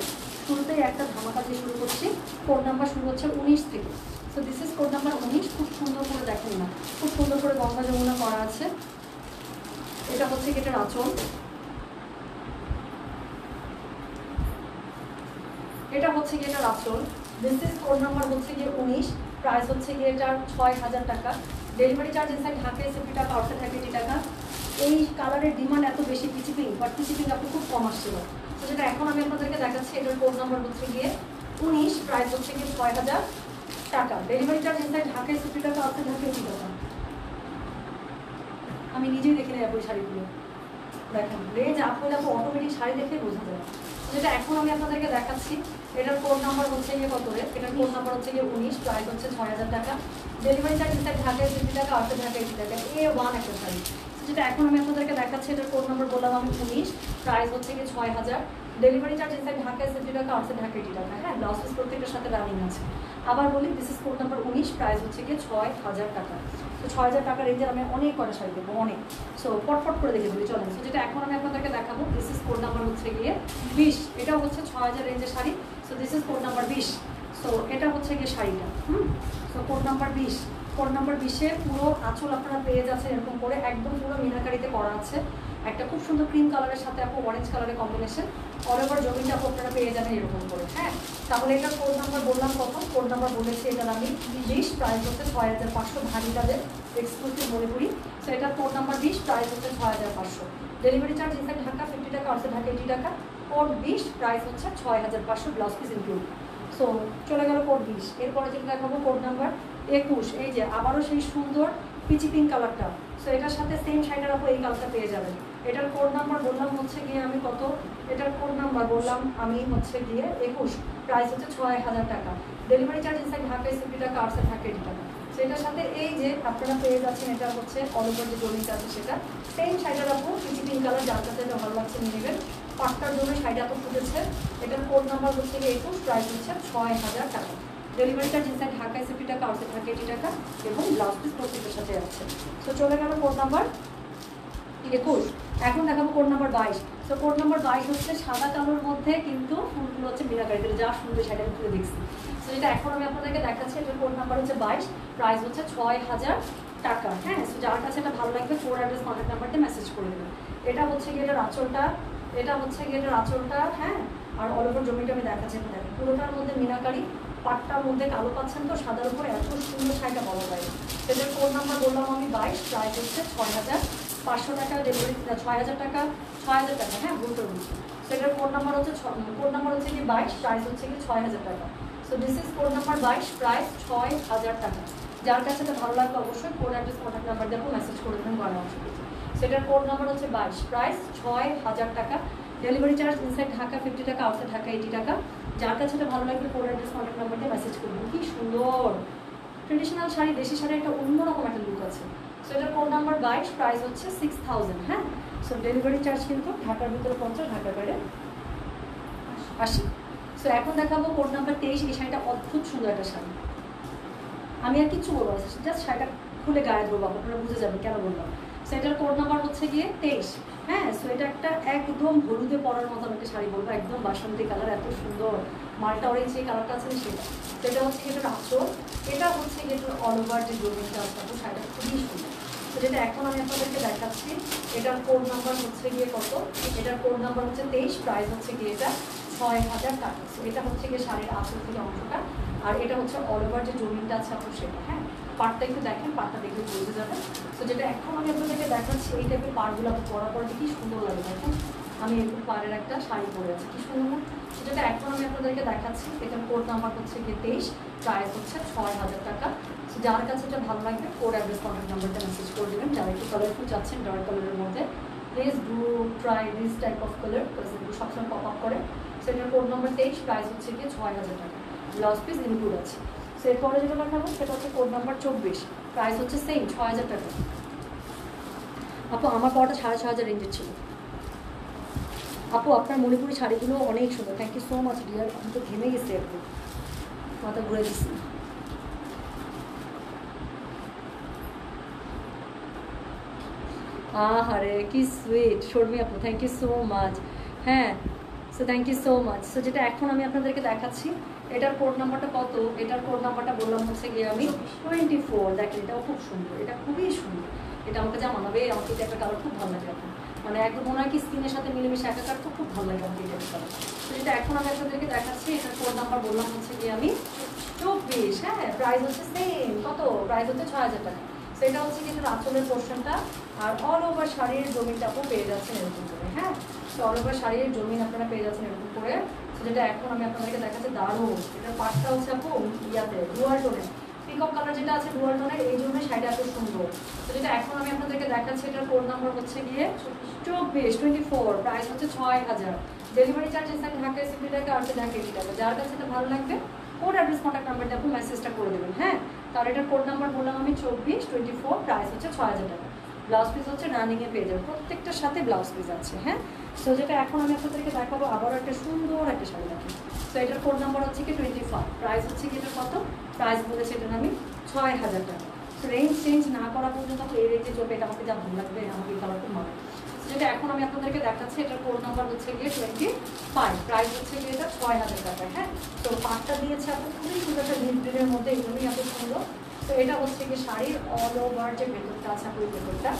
শুরুতেই একটা ধামাকা দিয়ে শুরু করছি। কোড নাম্বার শুরু হচ্ছে 19 থেকে। So this is code number 19। খুব সুন্দর করে দেখেন না, খুব সুন্দর করে গঙ্গা যমুনা করা আছে। এটা হচ্ছে কি এটার আঁচল, এটা হচ্ছে গিয়ে এটার আঁচল। দিস ইজ কোড নাম্বার হচ্ছে গিয়ে 19। প্রাইস হচ্ছে গিয়ে এটার 6000 টাকা। ডেলিভারি চার্জ ইনসাইড ঢাকা 80 টাকা, আউটসাইড ঢাকা 80 টাকা। এই কালারের ডিমান্ড এত বেশি peachy pink, but peachy pink আপনি খুব কম আসছিল। তো যেটা এখন আমি আপনাদেরকে দেখাচ্ছি, এটার কোড নাম্বার হচ্ছে গিয়ে 19। প্রাইস হচ্ছে গিয়ে 6000 টাকা। ডেলিভারি চার্জ ইনসাইড ঢাকা 80 টাকা, আউটসাইড ঢাকা 80 টাকা। আমি নিজেই দেখে নেই ওই শাড়িগুলো, দেখেন রেঞ্জ আপ হলে আপনি অটোমেটিক শাড়ি দেখে বোঝা যায়। যেটা এখন আমি আপনাদেরকে দেখাচ্ছি, এটার কোড নাম্বার হচ্ছে গিয়ে কত রে, এটার কোড নাম্বার হচ্ছে গিয়ে 19। প্রাইস হচ্ছে 6000 টাকা। ডেলিভারি চার্জ ইনসাইড ঢাকা 80 টাকা, আউটসাইড ঢাকা 80 টাকা। A1 একটা শাড়ি। যেটা এখন আমি আপনাদেরকে দেখাচ্ছি, এটার কোড নাম্বার বললাম আমি 19। প্রাইস হচ্ছে গিয়ে 6000। ডেলিভারি চার্জ ইনসাইড ঢাকা 80 টাকা, আউটসাইড ঢাকা 80 টাকা। হ্যাঁ, ব্লাউজ পিস প্রত্যেকটার সাথে রানিং আছে। আবার বলি, this is code number 19। Price হচ্ছে গিয়ে 6000 টাকা। তো 6000 টাকা রেঞ্জের আমি অনেক কটা শাড়ি দেবো, অনেক। সো ফটফট করে দেখে বলি চলেন। সো যেটা এখন আমি আপনাদেরকে দেখাবো, দিস ইজ কোড নাম্বার হচ্ছে গিয়ে 20। এটাও হচ্ছে 6000 রেঞ্জের শাড়ি। So this is code number 20। So এটা হচ্ছে গিয়ে শাড়িটা। So code number 20। Code number 20-এ পুরো আঁচল আপনারা পেয়ে যাচ্ছেন এরকম করে, একদম পুরো মিনাকারিতে করা আছে। একটা খুব সুন্দর ক্রিম কালারের সাথে আপু অরেঞ্জ কালারের কম্বিনেশন। অল ওভার জমিটা আপু আপনারা পেয়ে যাবেন এরকম করে। হ্যাঁ, তাহলে এটা কোড নাম্বার বললাম কত? কোড নাম্বার বলেছি এটার আমি 20। প্রাইস হচ্ছে 6500 ভারী কাজের এক্সক্লুসিভ মণিপুরি। সো এটা কোড নাম্বার 20। প্রাইস হচ্ছে 6500। ডেলিভারি চার্জ ইনসাইড ঢাকা 50 টাকা, আউটসাইড ঢাকা 80 টাকা। কোড 20। প্রাইস হচ্ছে 6500, ব্লাউজ পিস ইনক্লুড। সো চলে গেল কোড 20। এরপরে যেটা দেখাবো কোড নাম্বার 21। এই যে আবারও সেই সুন্দর পিচি পিঙ্ক কালারটা। সো এটার সাথে সেম শাড়িটার আপু এই কালারটা পেয়ে যাবেন। এটার কোড নাম্বার বললাম হচ্ছে গিয়ে আমি কত, এটার কোড নাম্বার বললাম আমি হচ্ছে গিয়ে 21। প্রাইস হচ্ছে 6000 টাকা। ডেলিভারি চার্জ ইনসাইড ঢাকা 70 টাকা, আউটসাইড ঢাকা 80 টাকা। সেটার সাথে এই যে আপনারা পেয়ে যাচ্ছেন, এটা হচ্ছে অল ওভার যে জমিটা আছে সেটা সেম শাড়িটার আপু পিচি পিঙ্ক কালার, যার কাছে এটা ভালো লাগছে নিয়ে নেবেন। পাটটার জন্য শাড়িটা এত ফুটেছে। এটার কোড নাম্বার হচ্ছে গিয়ে 21। প্রাইস হচ্ছে 6000 টাকা। ডেলিভারি চার্জ ইনসাইড ঢাকা 70 টাকা, আউটসাইড ঢাকা 80 টাকা এবং ব্লাউজ পিস প্রত্যেকের সাথে আছে। সো চলে গেল কোড নাম্বার 21। এখন দেখাবো code number 22। So code number 22 হচ্ছে সাদা কালোর মধ্যে কিন্তু ফুলগুলো হচ্ছে মিনাকারিতে, যা সুন্দর শাড়ি আমি তুলে দেখছি। সো এটা এখন আমি আপনাদেরকে দেখাচ্ছি, এটার কোড নাম্বার হচ্ছে 22। প্রাইস হচ্ছে 6000 টাকা। হ্যাঁ, সো যার কাছে এটা ভালো লাগবে কোড অ্যাড্রেস কন্ট্যাক্ট নাম্বারটা মেসেজ করে দেবেন। এটা হচ্ছে গিয়ে এটার আঁচলটা, এটা হচ্ছে গিয়ে এটার আঁচলটা। হ্যাঁ, আর অল ওভার জমিটা আমি দেখাচ্ছি দেখেন, পুরোটার মধ্যে মিনাকারি, পাটটার মধ্যে কালো পাচ্ছেন। তো সাদার উপরে এত সুন্দর শাড়িটা বলা যায়। সেটার কোড নাম্বার বললাম আমি 22। প্রাইস হচ্ছে 6500 টাকা। ডেলিভারি 6000 টাকা, 6000 টাকা। হ্যাঁ, ভুল করে বলছি। সেটার কোড নাম্বার হচ্ছে কোড নাম্বার হচ্ছে কি 22। প্রাইস হচ্ছে কি 6000 টাকা। So this is code number 22। Price 6000 টাকা। যার কাছে এটা ভালো লাগবে অবশ্যই কোড অ্যাড্রেস কন্ট্যাক্ট নাম্বার দিয়ে মেসেজ করে দেবেন গয়না অংশ। সেটার কোড নাম্বার হচ্ছে 22। প্রাইস 6000 টাকা। ডেলিভারি চার্জ ইনসাইড ঢাকা 50 টাকা, আউটসাইড ঢাকা 80 টাকা। যার কাছে এটা ভালো লাগবে কোড অ্যাড্রেস কন্ট্যাক্ট নাম্বার দিয়ে মেসেজ করবেন। কি সুন্দর ট্রেডিশনাল শাড়ি, দেশি শাড়ি একটা অন্যরকম একটা লুক আছে। সো এটার কোড নাম্বার 22। প্রাইস হচ্ছে 6000। হ্যাঁ, সো ডেলিভারি চার্জ কিন্তু ঢাকার ভিতরে 50, ঢাকার বাইরে 80। সো এখন দেখাবো কোড নাম্বার 23। এই শাড়িটা অদ্ভুত সুন্দর একটা শাড়ি, আমি আর কিছু বলবো না, জাস্ট শাড়িটা খুলে গায়ে ধরবো, আপনারা বুঝে যাবেন কেন বললাম। সো এটার কোড নাম্বার হচ্ছে গিয়ে 23। হ্যাঁ, সো এটা একটা একদম হলুদে পরার মতো একটা শাড়ি বলবো, একদম বাসন্তী কালার, এত সুন্দর মালটা অরেঞ্জ যে কালারটা আছে সেটা। সেটা হচ্ছে গিয়ে এটার আঁচল, এটা হচ্ছে গিয়ে এটার অল ওভার যে জমিটা আছে শাড়িটা খুবই সুন্দর। তো যেটা এখন আমি আপনাদেরকে দেখাচ্ছি, এটার কোড নাম্বার হচ্ছে গিয়ে কত, এটার কোড নাম্বার হচ্ছে 23। প্রাইস হচ্ছে গিয়ে এটা 6000 টাকা। সো এটা হচ্ছে গিয়ে শাড়ির আঁচল থেকে অংশটা, আর এটা হচ্ছে অল ওভার যে জমিটা আছে আপনার সেটা। হ্যাঁ, পাটটা একটু দেখেন, পাটটা দেখে বুঝে যাবে। তো যেটা এখন আমি আপনাদেরকে দেখাচ্ছি, এই টাইপের পাড়গুলো পরার পর কি সুন্দর লাগে দেখেন। আমি এরকম পাড়ের একটা শাড়ি পরে আছি, কি সুন্দর না। যেটা এখন আমি আপনাদেরকে দেখাচ্ছি, এটার কোড নাম্বার হচ্ছে গিয়ে 23। প্রাইস হচ্ছে 6000 টাকা। সো যার কাছে এটা ভালো লাগবে কোড অ্যাড্রেস কন্ট্যাক্ট নাম্বারটা মেসেজ করে দেবেন। যারা একটু কালারফুল চাচ্ছেন, ডার্ক কালারের মধ্যে, please do try this type of colour, এগুলো সবসময় পপ আপ করে। সেটার কোড নাম্বার 23। প্রাইস হচ্ছে গিয়ে 6000 টাকা, ব্লাউজ পিস ইনক্লুড আছে। সো এরপরে যেটা দেখাবো সেটা হচ্ছে কোড নাম্বার 24। প্রাইস হচ্ছে সেম 6000 টাকা। আপু আমার পরটা 6500 রেঞ্জের ছিল। আপু আপনার মণিপুরি শাড়িগুলো অনেক সুন্দর, thank you so much dear. আমি তো ঘেমে গেছি, একটু মাথা ঘুরে দিচ্ছি। আহারে কি সুইট শর্মি আপু, থ্যাংক ইউ সো মাচ। হ্যাঁ, so thank you so much. So যেটা এখন আমি আপনাদেরকে দেখাচ্ছি, এটার কোড নাম্বারটা কত, এটার কোড নাম্বারটা বললাম হচ্ছে গিয়ে আমি 24। দেখেন এটাও খুব সুন্দর, এটা খুবই সুন্দর, এটা আমাকে যা মানাবে, আমাকে এটা একটা কালার খুব ভালো লাগে এখন, মানে একদম মনে হয় কি স্কিনের সাথে মিলেমিশে একাকার, তো খুব ভালো লাগে আমাকে এটা কালার। তো যেটা এখন আমি আপনাদেরকে দেখাচ্ছি, এটার কোড নাম্বার বললাম হচ্ছে গিয়ে আমি 24। হ্যাঁ, প্রাইস হচ্ছে সেম, কত প্রাইস হচ্ছে 6000 টাকা। তো এটা হচ্ছে কিন্তু আঁচলের পোর্শনটা, আর অল ওভার শাড়ির জমিনটাও পেয়ে যাচ্ছেন এরকম করে। হ্যাঁ, তো অল ওভার শাড়ির জমিন আপনারা পেয়ে যাচ্ছেন এরকম করে। যেটা এখন আমি আপনাদেরকে দেখাচ্ছি দারুণ, এটার পাটটা হচ্ছে আপু ইয়াতে ডুয়াল টোনের, পিকক কালার যেটা আছে ডুয়াল টোনের, এই জন্য শাড়িটা এত সুন্দর। তো যেটা এখন আমি আপনাদেরকে দেখাচ্ছি, এটার কোড নাম্বার হচ্ছে গিয়ে 24, প্রাইস হচ্ছে 6000। ডেলিভারি চার্জ ইনসাইড ঢাকা 60 টাকা, আর ঢাকা 80 টাকা। যার কাছে এটা ভালো লাগবে কোড অ্যাড্রেস কন্ট্যাক্ট নাম্বারটা আপনি মেসেজটা করে দেবেন। হ্যাঁ, তার এটার কোড নাম্বার বললাম আমি 24, প্রাইস হচ্ছে 6000 টাকা। ব্লাউজ পিস হচ্ছে রানিংয়ে পেয়ে যাবে, প্রত্যেকটার সাথে ব্লাউজ পিস আছে। হ্যাঁ, সো যেটা এখন আমি আপনাদেরকে দেখাবো আবারও একটা সুন্দর একটা শাড়ি দেখেন। তো এটার কোড নাম্বার হচ্ছে কি 25, প্রাইস হচ্ছে কি এটা কত, প্রাইস বলেছে এটার আমি 6000 টাকা। তো রেঞ্জ চেঞ্জ না করা পর্যন্ত এই রেঞ্জে চলবে, এটা আমাকে যা ভালো লাগবে, আমাকে এই কালারটা মানে। যেটা এখন আমি আপনাদেরকে দেখাচ্ছি, এটার কোড নাম্বার হচ্ছে গিয়ে 25, প্রাইস হচ্ছে গিয়ে এটা 6000 টাকা। হ্যাঁ, তো পাটটা দিয়েছে আপনার খুবই সুন্দর একটা মিড গ্রিনের মধ্যে, এগুলোই এত সুন্দর। তো এটা হচ্ছে কি শাড়ির অল ওভার যে ভেতরটা আছে আপনার ভেতরটা।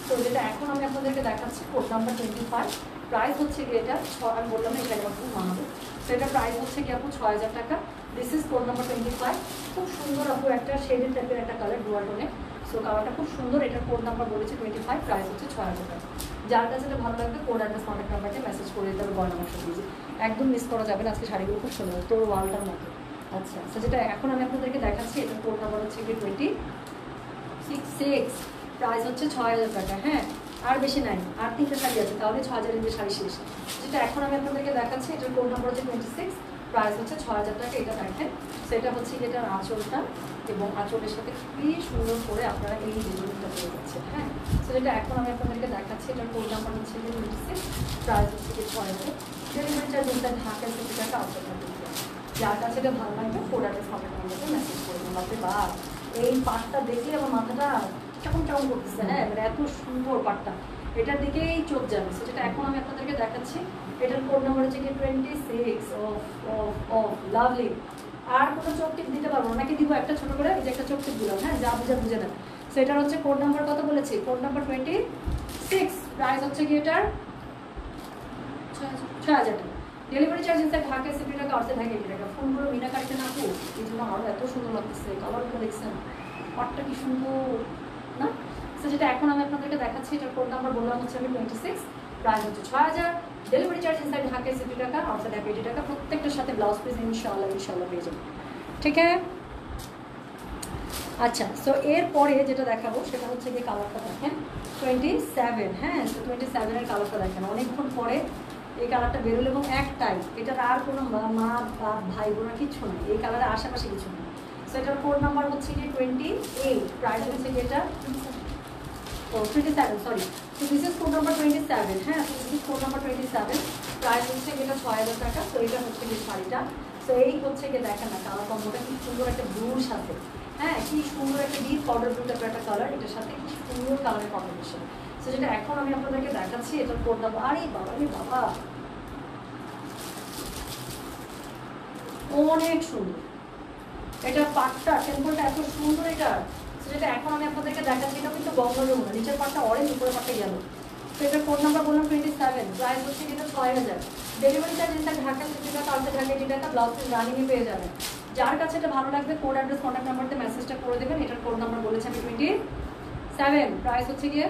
তো যেটা এখন আমি আপনাদেরকে দেখাচ্ছি কোড নাম্বার 25, প্রাইস হচ্ছে গিয়ে এটা আমি বললাম এটা এবার খুব মানাবে। তো এটা প্রাইস হচ্ছে কি আপু 6000 টাকা। দিস ইজ কোড নাম্বার 25, খুব সুন্দর আপু একটা শেডেড টাইপের একটা কালার ডুয়াল টোনে। সো কালারটা খুব সুন্দর, এটার কোড নাম্বার বলেছে 25, প্রাইস হচ্ছে 6000 টাকা। যার কাছে এটা ভালো লাগবে কোড অ্যাড্রেস কন্ট্যাক্ট নাম্বারটা মেসেজ করে দিতে হবে, গয়না নকশা দিয়ে একদম মিস করা যাবে না। আজকে শাড়িগুলো খুব সুন্দর, তোর ওয়ালটার মতো। আচ্ছা, তো যেটা এখন আমি আপনাদেরকে দেখাচ্ছি, এটার কোড নাম্বার হচ্ছে কি 26, প্রাইস হচ্ছে 6000 টাকা। হ্যাঁ, আর বেশি নাই, আর 3টা শাড়ি আছে, তাহলে 6000 এর শাড়ি শেষ। যেটা এখন আমি আপনাদেরকে দেখাচ্ছি, এটার কোড নাম্বার হচ্ছে 26, প্রাইস হচ্ছে 6000 টাকা। এটা দেখেন, সেটা হচ্ছে এটার আঁচলটা, এবং আঁচলের সাথে খুবই সুন্দর করে আপনারা এই ডিজাইনটা পেয়ে যাচ্ছেন। হ্যাঁ, তো যেটা এখন আমি আপনাদেরকে দেখাচ্ছি, এটার কোড নাম্বার হচ্ছে 26, প্রাইস হচ্ছে 6000। ডেলিভারি চার্জ ইনসাইড ঢাকা 60 টাকা, আউটসাইড ঢাকা 80 টাকা। যার কাছে এটা ভালো লাগবে কোড অ্যাড্রেস কন্ট্যাক্ট নাম্বারটা মেসেজ করবেন। বাপরে বাপ, এই পাটটা দেখলে আমার মাথাটা কেমন কেমন করতেছে। হ্যাঁ, মানে এত সুন্দর পাটটা, এটার দিকেই চোখ যাবে। যেটা এখন আমি আপনাদেরকে দেখাচ্ছি, এটার কোড নাম্বার হচ্ছে কি 26, অফ লাভলি। আর কোনো চোখ টিপ দিতে পারবো না, নাকি দিব একটা ছোট করে, এই যে একটা চোখ টিপ দিলাম। হ্যাঁ, যা বুঝে নেন। সেটার হচ্ছে কোড নাম্বার কত বলেছি, কোড নাম্বার 26, প্রাইস হচ্ছে কি এটার 6000 টাকা। ডেলিভারি চার্জ ইনসাইড ঢাকা 60 টাকা, আউটসাইড ঢাকা 80 টাকা। ফোনগুলো মিনাকারিতে না আপু, এই জন্য আরও এত সুন্দর লাগতেছে। কালারগুলো দেখছেন, পাটটা কি সুন্দর না? তো যেটা এখন আমি আপনাদেরকে দেখাচ্ছি, এটার কোড নাম্বার বললাম হচ্ছে আমি 26, প্রাইস হচ্ছে 6000। ডেলিভারি চার্জ ইনসাইড ঢাকা 60 টাকা, আউটসাইড ঢাকা 80 টাকা। প্রত্যেকটার সাথে ব্লাউজ পিস ইনশাআল্লাহ পেয়ে যাবেন। ঠিক আছে, আচ্ছা। সো এরপরে যেটা দেখাবো সেটা হচ্ছে গিয়ে কালারটা দেখেন 27। হ্যাঁ, তো 27-এর কালারটা দেখেন, অনেকক্ষণ পরে এই কালারটা বেরোলো, এবং একটাই, এটার আর কোনো মা বা ভাই বোনা কিছু নেই, এই কালারের আশেপাশে কিছু নেই। সো এটার কোড নাম্বার হচ্ছে কি 28, প্রাইস হচ্ছে কি এটা 27, সরি। তো দিস ইজ কোড নাম্বার 27। হ্যাঁ, তো this is code number 27, price হচ্ছে এটা 6000 টাকা। তো এটা হচ্ছে কি শাড়িটা। তো এই হচ্ছে কি দেখেন না, কালার কম্বোটা কি সুন্দর একটা ব্লুর সাথে। হ্যাঁ, কি সুন্দর একটা ডিপ পাউডার ব্লু টাইপের একটা কালার, এটার সাথে কি সুন্দর কালারের কম্বিনেশন। তো যেটা এখন আমি আপনাদেরকে দেখাচ্ছি, এটার কোড নাম্বার, আরে বাবা অনেক সুন্দর, এটা পাটটা টেম্পলটা এত সুন্দর এটা। যেটা এখন আমি আপনাদেরকে দেখাচ্ছি, এটা কিন্তু গঙ্গা যমুনা, নিচের পাটটা অরেঞ্জ, উপরের পাটটা গেল। তো এটার কোড নাম্বার বললাম 27, প্রাইস হচ্ছে কিন্তু 6000। ডেলিভারি চার্জ ইনসাইড ঢাকা 60 টাকা, আউটসাইড ঢাকা 80 টাকা। ব্লাউজ পিস রানিংয়ে পেয়ে যাবেন। যার কাছে এটা ভালো লাগবে কোড অ্যাড্রেস কন্ট্যাক্ট নাম্বারতে মেসেজটা করে দেবেন। এটার কোড নাম্বার বলেছে আমি 27, প্রাইস হচ্ছে গিয়ে,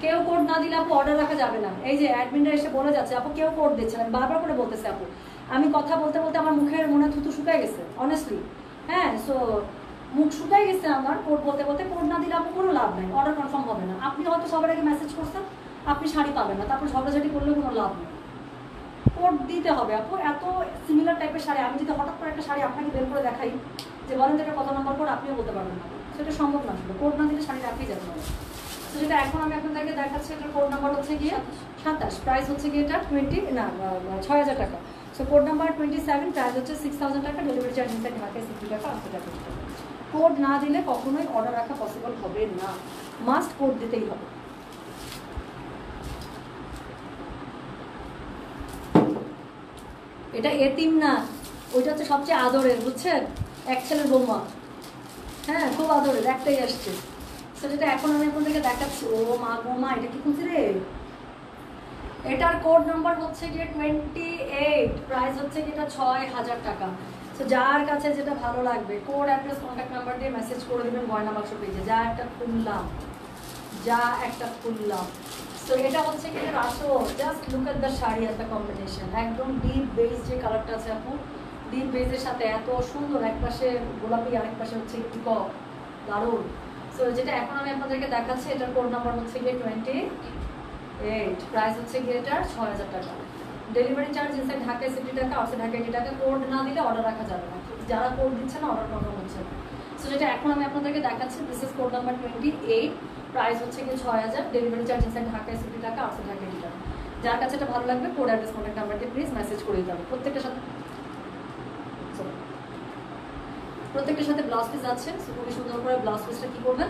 কেউ কোড না দিলে আপু অর্ডার রাখা যাবে না। এই যে অ্যাডমিনরা এসে বলে যাচ্ছে আপু কেউ কোড দিচ্ছে না, বারবার করে বলতেছে আপু। আমি কথা বলতে বলতে আমার মুখের মনে থুতু শুকায় গেছে অনেস্টলি। হ্যাঁ, সো মুখ শুকায় গেছে আমার কোড বলতে বলতে। কোড না দিলে আপু কোনো লাভ নাই, অর্ডার কনফার্ম হবে না। আপনি হয়তো সবার আগে মেসেজ করছেন, আপনি শাড়ি পাবেন না, তারপর ঝগড়াঝাটি করলেও কোনো লাভ নেই। কোড দিতে হবে আপু। এত সিমিলার টাইপের শাড়ি, আমি যদি হঠাৎ করে একটা শাড়ি আপনাকে বের করে দেখাই যে বলেন যেটা কত নম্বর কোড, আপনিও বলতে পারবেন না, সেটা সম্ভব না। আসলে কোড না দিলে শাড়ি রাখেই যাবে না। তো যেটা এখন আমি আপনাদেরকে দেখাচ্ছি, এটার কোড নাম্বার হচ্ছে গিয়ে 27, প্রাইস হচ্ছে গিয়ে এটা 6000 টাকা। সো কোড নাম্বার 27, প্রাইস হচ্ছে 6000 টাকা। ডেলিভারি চার্জ ইনসাইড ঢাকায় 60 টাকা, 80 টাকা। কোড না দিলে কখনোই অর্ডার রাখা পসিবল হবে না। মাস্ট কোড দিতেই হবে। এটা এতিম না, ওইটা হচ্ছে সবচেয়ে আদরের, বুঝছেন, এক ছেলের বৌমা, হ্যাঁ খুব আদরের, একটাই আসছে। তো যেটা এখন আমি আপনাদেরকে দেখাচ্ছি, ও মা বৌমা এটা কি খুঁজছে রে, এটার কোড নাম্বার হচ্ছে গিয়ে 28, প্রাইস হচ্ছে যেটা 6000 টাকা। তো যার কাছে যেটা ভালো লাগবে কোড অ্যাড্রেস কন্ট্যাক্ট নাম্বার দিয়ে মেসেজ করে দেবেন গয়না বাক্স পেজে। যা একটা খুললাম, তো এটা হচ্ছে কি রাসো, just look at the sari at the combination, একদম ডিপ বেজ যে কালারটা আছে আপু, ডিপ বেজের সাথে এত সুন্দর, এক পাশে গোলাপি আরেক পাশে হচ্ছে পিকক, দারুণ। সো যেটা এখন আমি আপনাদেরকে দেখাচ্ছি এটার কোড নাম্বার হচ্ছে গিয়ে 28, প্রাইস হচ্ছে গিয়ে এটার 6000 টাকা। ডেলিভারি চার্জ ইনসাইড ঢাকা 60 টাকা, আউটসাইড ঢাকা 80 টাকা। কোড না দিলে অর্ডার রাখা যাবে না, যারা কোড দিচ্ছে না অর্ডার কনফার্ম হচ্ছে না। সো যেটা এখন আমি আপনাদেরকে দেখাচ্ছি, this is code number 28, price হচ্ছে গিয়ে 6000, ডেলিভারি চার্জ ইনসাইড ঢাকা 60 টাকা, আউটসাইড ঢাকা 80 টাকা। যার কাছে এটা ভালো লাগবে কোড অ্যাড্রেস কন্ট্যাক্ট নাম্বার দিয়ে প্লিজ মেসেজ করে দিতে হবে। প্রত্যেকটার সাথে ব্লাউজ পিস আছে, খুবই সুন্দর করে ব্লাউজ পিসটা কী করবেন,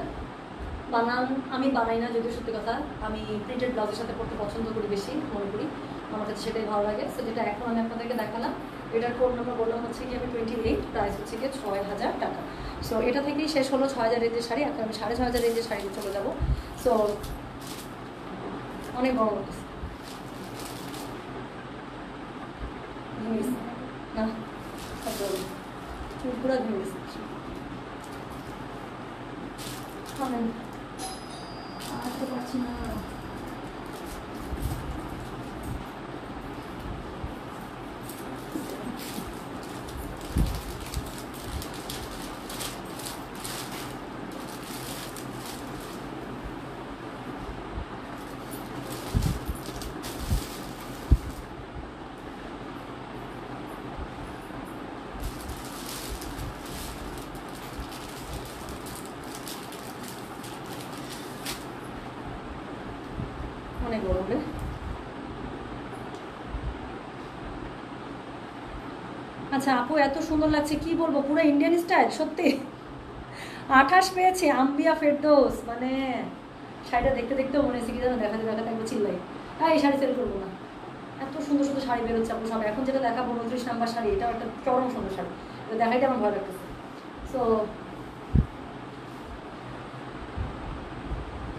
বানান আমি বানাই না যদিও, সত্যি কথা আমি প্রিন্টেড ব্লাউজের সাথে পড়তে পছন্দ করি, বেশি মনে করি, আমার কাছে সেটাই ভালো লাগে। সো যেটা এখন আমি আপনাদেরকে দেখালাম, এটার কোড নাম্বার বললাম হচ্ছে কি আমি 28, প্রাইস হচ্ছে গিয়ে 6000 টাকা। সো এটা থেকেই শেষ হলো 6000 রেঞ্জের শাড়ি। এখন আমি 6500 রেঞ্জের শাড়ি চলে যাবো। সো অনেক গরম হচ্ছে না, চুলপুরা ধুয়ে গেছে, আসতে পারছি না। অনেক গরম রে। আচ্ছা আপু এত সুন্দর লাগছে, কি বলবো, পুরো ইন্ডিয়ান স্টাইল, সত্যি 28 পেয়েছি, আম্বিয়া ফেরদৌস, মানে শাড়িটা দেখতে দেখতেও মনে হচ্ছে কি যেন দেখাতে দেখাতে একবার চিল্লাই, হ্যাঁ এই শাড়ি সেল করবো না, এত সুন্দর সুন্দর শাড়ি বেরোচ্ছে আপু সব। এখন যেটা দেখাবো 29 নাম্বার শাড়ি, এটাও একটা চরম সুন্দর শাড়ি, দেখাইতে আমার ভালো লাগতেছে। সো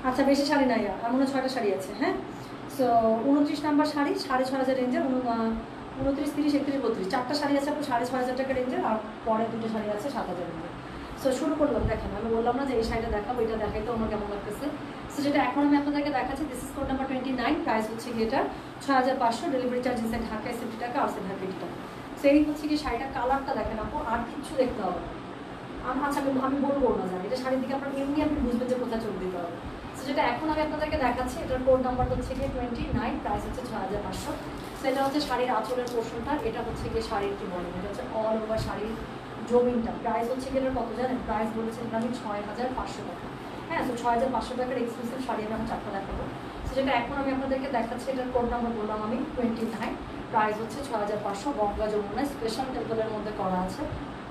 আচ্ছা বেশি শাড়ি নাই, আর মনে 6টা শাড়ি আছে। হ্যাঁ, সো 29 নাম্বার শাড়ি 6500 রেঞ্জের, 29, 30, 31, 32, 4টা শাড়ি আছে আপনার 6500 টাকা রেঞ্জের, আর পরে 2টো শাড়ি আছে 7000 রেঞ্জের। সো শুরু করলাম, দেখেন আমি বললাম না যে এই শাড়িটা দেখাবো, এটা দেখাইতে আমার কেমন লাগতেছে। সো যেটা এখন আমি আপনাদেরকে দেখাচ্ছি, this is code number 29, price হচ্ছে কি এটা 6500, ডেলিভারি চার্জ ইনসাইড ঢাকায় 60 টাকা, আউটসাইড ঢাকা 80 টাকা। সো এই হচ্ছে কি শাড়িটা, কালারটা দেখেন আপু, আর কিচ্ছু দেখতে হবে আচ্ছা আমি বলবো না জানি, এটা শাড়ির দিকে আপনার এমনি আপনি বুঝবেন যে কোথায় চোখ দিতে হবে। সো যেটা এখন আমি আপনাদেরকে দেখাচ্ছি, এটার কোড নাম্বার হচ্ছে গিয়ে 29, প্রাইস হচ্ছে 6500। সেটা হচ্ছে শাড়ির আঁচলের পোর্শনটা, এটা হচ্ছে গিয়ে শাড়ির কি বলেন, এটা হচ্ছে অল ওভার শাড়ির জমিনটা। প্রাইস হচ্ছে গিয়ে কত জানেন, প্রাইস বলেছেন আমি 6500 টাকা। হ্যাঁ, তো 6500 টাকার এক্সক্লুসিভ শাড়ি আমি এখন 4টা দেখাবো। তো যেটা এখন আমি আপনাদেরকে দেখাচ্ছি, এটার কোড নাম্বার বললাম আমি 29, প্রাইস হচ্ছে 6500, গঙ্গা যমুনা স্পেশাল টেম্পলের মধ্যে করা আছে।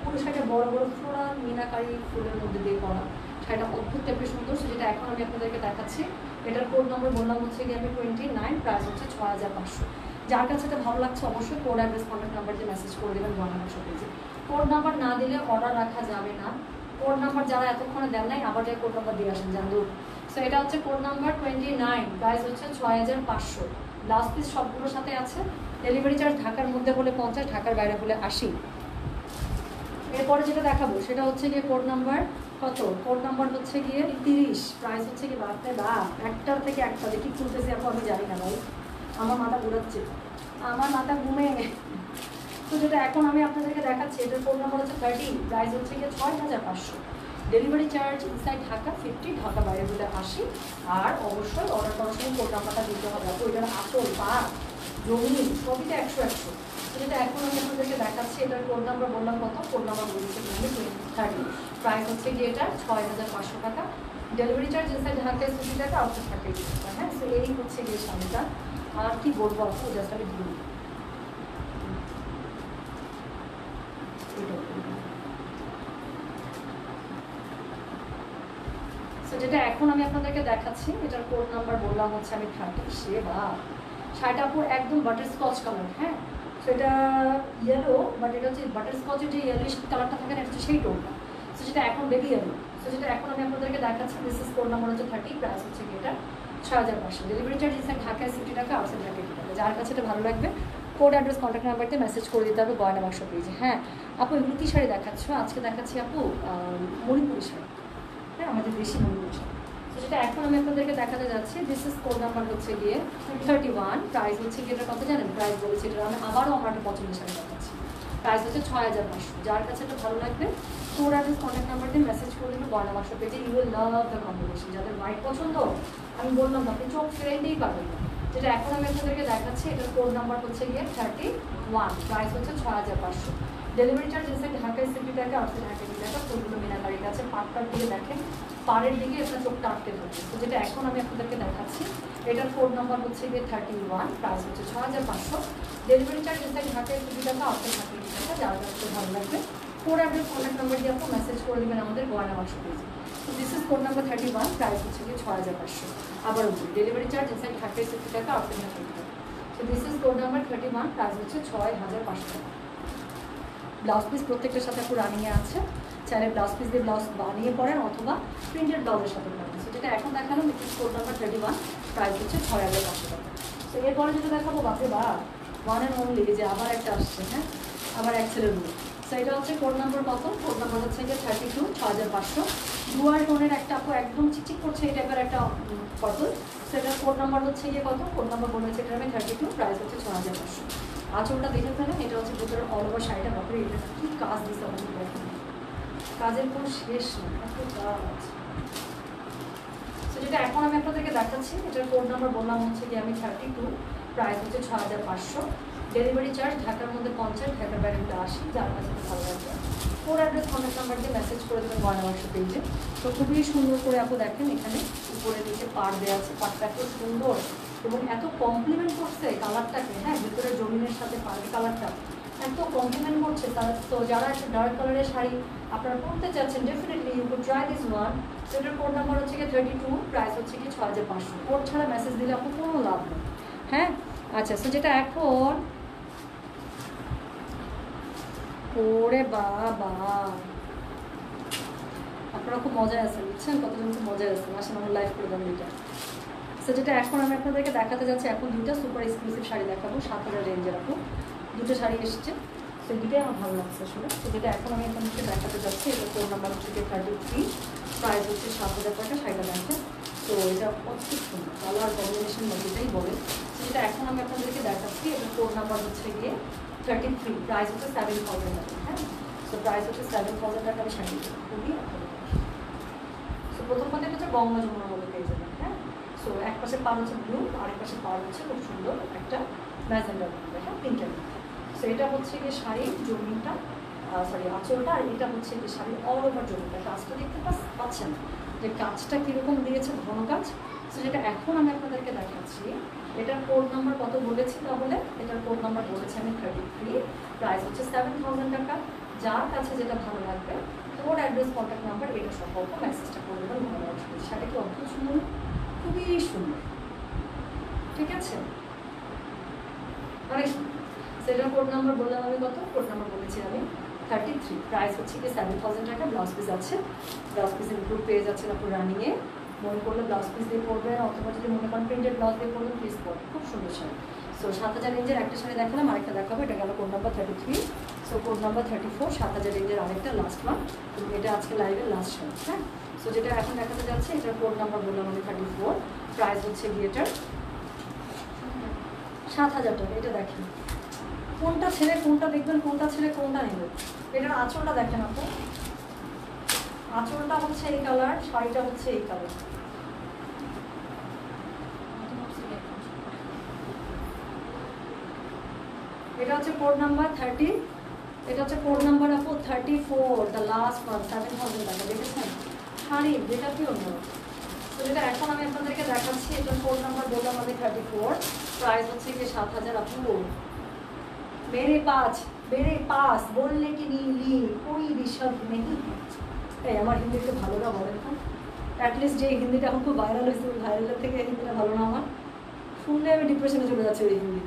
পুরো শাড়িটা বড় বড় ফ্লোরাল মিনাকারি ফুলের মধ্যে দিয়ে করা, শাড়িটা অদ্ভুত টাইপের সুন্দর। যেটা এখন আমি আপনাদেরকে দেখাচ্ছি, এটার কোড নম্বর বললাম হচ্ছে গিয়ে আমি 29, প্রাইস হচ্ছে 6500। যার কাছে এটা ভালো লাগছে অবশ্যই কোড অ্যাড্রেস কন্ট্যাক্ট নাম্বার দিয়ে মেসেজ করে দেবেন বানানোর পেজে। কোড নাম্বার না দিলে অর্ডার রাখা যাবে না। কোড নাম্বার যারা এতক্ষণে দেন নাই আবার যে কোড নাম্বার দিয়ে আসেন জানুন। সো এটা হচ্ছে কোড নাম্বার 29, প্রাইস হচ্ছে 6500, লাস্ট পিস সবগুলোর সাথে আছে। ডেলিভারি চার্জ ঢাকার মধ্যে হলে 50, ঢাকার বাইরে হলে 80। এরপরে যেটা দেখাবো সেটা হচ্ছে গিয়ে কোড নাম্বার কত, কোড নাম্বার হচ্ছে গিয়ে 30, প্রাইস হচ্ছে কি বাড়তে একটার থেকে একটা দেখি খুলতেছি আপু, আমি জানি না ভাই, আমার মাথা ঘুরাচ্ছে, আমার মাথা ঘুমে। তো যেটা এখন আমি আপনাদেরকে দেখাচ্ছি, এটার কোড নাম্বার হচ্ছে 30, প্রাইস হচ্ছে গিয়ে 6500, delivery charge inside Dhaka 50, Dhaka বাইরে হলে 80। আর অবশ্যই অর্ডার করার সময় কোড নাম্বারটা দিতে হবে আপু, এটার আঁচল পা জমি সবই তো 100 100। যেটা এখন আমি আপনাদেরকে দেখাচ্ছি, এটার কোড নাম্বার বললাম কত, কোড নাম্বার বলছি আমি 30, প্রাইস হচ্ছে গিয়ে এটা 6500 টাকা, ডেলিভারি চার্জ ইনসাইড ঢাকায় 60 টাকা, আউটসাইড ঢাকায় 80 টাকা। হ্যাঁ, সো এই হচ্ছে গিয়ে শাড়িটা। আর কি বলবো আপু, জাস্ট আমি ধুই সো তো যেটা এখন আমি আপনাদেরকে দেখাচ্ছি, এটার কোড নাম্বার বললাম হচ্ছে আমি 30। সে বা শাড়িটা আপু একদম বাটারস্কচ কালার। হ্যাঁ, তো এটা ইয়েলো, বাট এটা হচ্ছে বাটারস্কচের যে ইয়েলোইশ কালারটা থাকে না, এটা হচ্ছে সেই টোনটা। তো যেটা এখন বেবি ইয়েলো। তো যেটা এখন আমি আপনাদেরকে দেখাচ্ছি, দিস ইজ কোড নাম্বার হচ্ছে 30, প্রাইস হচ্ছে এটা 6500। ডেলিভারি চার্জ ইনসাইড ঢাকায় 60 টাকা, আউটসাইড ঢাকা 80 টাকা। যার কাছে এটা ভালো লাগবে কোড অ্যাড্রেস কন্ট্যাক্ট নাম্বার দিয়ে মেসেজ করে দিতে হবে গয়না বাক্স পেজে। হ্যাঁ আপু, এগুলো কী শাড়ি দেখাচ্ছ? আজকে দেখাচ্ছি আপু মণিপুরি শাড়ি। হ্যাঁ, আমাদের দেশি মণিপুরি শাড়ি। তো যেটা এখন আমি আপনাদেরকে দেখাতে যাচ্ছি, দিস ইজ কোড নাম্বার হচ্ছে গিয়ে 31, প্রাইস হচ্ছে গিয়ে এটা কত জানেন? প্রাইস বলেছি এটা আমি আবারও আমার একটা পছন্দের শাড়ি দেখাচ্ছি, প্রাইস হচ্ছে 6500। যার কাছে এটা ভালো লাগবে কোড অ্যাড্রেস কন্ট্যাক্ট নাম্বার দিয়ে মেসেজ করে দিলে গয়না বাক্স পেজে। You will love the combination. যাদের হোয়াইট পছন্দ, আমি বললাম আপনি চোখ ফেরেন্টেই পাবেন না। যেটা এখন আমি আপনাদেরকে দেখাচ্ছি, এটার কোড নাম্বার হচ্ছে গিয়ে 31, প্রাইস হচ্ছে 6500। ডেলিভারি চার্জ ইনসাইড ঢাকায় 60 টাকা, আউটসাইড ঢাকা 80 টাকা। ফুলগুলো মিনাকারির আছে, পাটটার দিকে দেখেন, পাড়ের দিকে আপনার চোখটা আটকে থাকে। তো যেটা এখন আমি আপনাদেরকে দেখাচ্ছি, এটার কোড নাম্বার হচ্ছে গিয়ে 31, প্রাইস হচ্ছে 6500। ডেলিভারি চার্জ ইনসাইড ঢাকায় 60 টাকা, আউটসাইড ঢাকা 80 টাকা। যার কাছে ভালো লাগবে কোড অ্যাড্রেস কন্ট্যাক্ট নাম্বার দিয়ে আপনি মেসেজ করে দেবেন আমাদের গয়না বাক্স পেজে। তো this is code number 31, price হচ্ছে গিয়ে 6500। আবার বলি, ডেলিভারি চার্জ ইনসাইড ঢাকায় 60 টাকা, আউটসাইড ঢাকা 80 টাকা। তো this is code number 31, price হচ্ছে 6500 টাকা। ব্লাউজ পিস প্রত্যেকটার সাথে পুরো রানিংয়ে আছে, চাইলে ব্লাউজ পিস দিয়ে ব্লাউজ বানিয়ে পড়েন অথবা প্রিন্টেড ব্লাউজের সাথে পড়েন। সো যেটা এখন দেখালাম, this is code number 31, price হচ্ছে 6500 টাকা। তো এরপরে যেটা দেখাবো, বাপরে বা ওয়ান অ্যান্ড অনলি, যে আবার একটা আসছে। হ্যাঁ, আবার অ্যাক্সেলের রুল। সো এটা হচ্ছে কোড নাম্বার কত? কোড নাম্বার হচ্ছে গিয়ে 32, 6500। ডুয়াল টোনের একটা আপু একদম চিকচিক করছে এই টাইপের একটা পটল। সেটার কোড নাম্বার হচ্ছে গিয়ে কত? কোড নাম্বার বলেছে এটা আমি 32, প্রাইস হচ্ছে 6500। আঁচলটা দেখে ফেলেন, এটা হচ্ছে ভিতরে অল ওভার শাড়িটা। বাপরে, এটা কী কাজ দিচ্ছে আমাদের দেখেন, কাজের কোনো শেষ নেই, এত কাজ। তো যেটা এখন আমি আপনাদেরকে দেখাচ্ছি, এটার কোড নাম্বার বললাম হচ্ছে গিয়ে আমি 32, প্রাইস হচ্ছে 6500। ডেলিভারি চার্জ ঢাকার মধ্যে 50, ঢাকার বাইরে 80। যার কাছে ভালো লাগবে কোড অ্যাড্রেস কন্ট্যাক্ট নাম্বার দিয়ে মেসেজ করে দেবেন গয়না বাক্স পেজে। তো খুবই সুন্দর করে আপু দেখেন, এখানে উপরে নিচে পাড় দেওয়া আছে, পাড়টা এত সুন্দর এবং এত কমপ্লিমেন্ট করছে কালারটাকে। হ্যাঁ, ভিতরে জমিনের সাথে পাড়ের কালারটা এত কমপ্লিমেন্ট করছে তার। তো যারা একটা ডার্ক কালারের শাড়ি আপনারা পরতে চাচ্ছেন, definitely you could try this one. তো এটার কোড নাম্বার হচ্ছে গিয়ে 32, প্রাইস হচ্ছে কি 6500। কোড ছাড়া মেসেজ দিলে আপু কোনো লাভ নেই। হ্যাঁ, আচ্ছা। সো যেটা এখন, ওরে বাবা, আপনারা খুব মজায় আছেন, বুঝছেন? কতজন খুব মজায় আছেন, আসেন আমার লাইভ করে দেন দুইটা। সো যেটা এখন আমি আপনাদেরকে দেখাতে যাচ্ছি, এখন দুইটা সুপার এক্সক্লুসিভ শাড়ি দেখাবো 7000 রেঞ্জের। আপু দুটো শাড়ি এসেছে, সো দুটোই আমার ভালো লাগছে আসলে। তো যেটা এখন আমি আপনাদেরকে দেখাতে যাচ্ছি, এটা কোড নাম্বার হচ্ছে 33, প্রাইস হচ্ছে 7000 টাকা। শাড়িটা দেখেন, তো এটা অদ্ভুত সুন্দর কালার কম্বিনেশন বা যেটাই বলে। তো যেটা এখন আমি আপনাদেরকে দেখাচ্ছি, এটা কোড নাম্বার হচ্ছে গিয়ে 33, প্রাইস হচ্ছে 7000 টাকা। হ্যাঁ, সো প্রাইস হচ্ছে 7000 টাকা। আমি শাড়ি খুবই সো প্রথম কথা হচ্ছে গঙ্গা যমুনার মধ্যে পেয়ে যাবেন। হ্যাঁ, সো এক পাশে পার হচ্ছে ব্লু, আরেক পাশে পার হচ্ছে খুব সুন্দর একটা ম্যাজেন্ডার মধ্যে। হ্যাঁ, পিঙ্কের মধ্যে। সো এটা হচ্ছে গিয়ে শাড়ির জমিটা, সরি আঁচলটা, আর এটা হচ্ছে গিয়ে শাড়ির অল ওভার জমিটা। কাজটা দেখতে পাচ্ছেন যে কাজটা কীরকম দিয়েছে, ঘন কাজ। সো যেটা এখন আমি আপনাদেরকে দেখাচ্ছি, এটার কোড নাম্বার কত বলেছি তাহলে? এটার কোড নাম্বার বলেছি আমি 33, প্রাইস হচ্ছে 7000 টাকা। যার কাছে যেটা ভালো লাগবে কোড অ্যাড্রেস কন্ট্যাক্ট নাম্বার এটা সহ মেসেজটা করে দেবেন ভালো আসবে। সেটা কি অদ্ভুত সুন্দর, খুবই সুন্দর, ঠিক আছে? অনেক সুন্দর। সেটার কোড নাম্বার বললাম আমি কত? কোড নাম্বার বলেছি আমি 33, প্রাইস হচ্ছে কি 7000 টাকা। ব্লাউজ পিস আছে, ব্লাউজ পিস ইনক্লুড পেয়ে যাচ্ছেন আপনি রানিংয়ে। মনে করলে ব্লাউজ পিস দিয়ে পরবেন, অথবা যদি মনে করেন প্রিন্টেড ব্লাউজ দিয়ে পরবেন, প্লিজ পরবেন, খুব সুন্দর শাড়ি। সো 7000 রেঞ্জের একটা শাড়ি দেখালাম, আরেকটা দেখাবো। এটা গেল code number 33। So code number 34, 7000 রেঞ্জের আরেকটা লাস্ট ওয়ান, এবং এটা আজকে লাইভের লাস্ট শাড়ি। হ্যাঁ, সো যেটা এখন দেখাতে যাচ্ছে, এটার কোড নাম্বার বললাম আমি 34, প্রাইস হচ্ছে গিয়ে এটার 7000 টাকা। এটা দেখেন, কোনটা ছেড়ে কোনটা দেখবেন, কোনটা ছেড়ে কোনটা নেবেন। এটার আঁচলটা দেখেন আপু, আঁচলটা হচ্ছে এই কালার, শাড়িটা হচ্ছে এই কালার। এটা হচ্ছে কোড নাম্বার 30, এটা হচ্ছে কোড নাম্বার আপু 34, দ্য লাস্ট ওয়ান, 7000 টাকা। দেখেছেন শাড়ি, যেটা কি অন্য। তো যেটা এখন আমি আপনাদেরকে দেখাচ্ছি, এটার কোড নাম্বার বললাম আমি 34, প্রাইস হচ্ছে কি 7000। আপু मेरे पास बोलने की नीली कोई भी शब्द नहीं है। এই আমার হিন্দি একটু ভালো না বলেন তো, অ্যাটলিস্ট যে হিন্দিটা এখন খুব ভাইরাল হয়েছে, ওই ভাইরালের থেকে হিন্দিটা ভালো না আমার, শুনলে আমি ডিপ্রেশনে চলে যাচ্ছি ওই হিন্দি।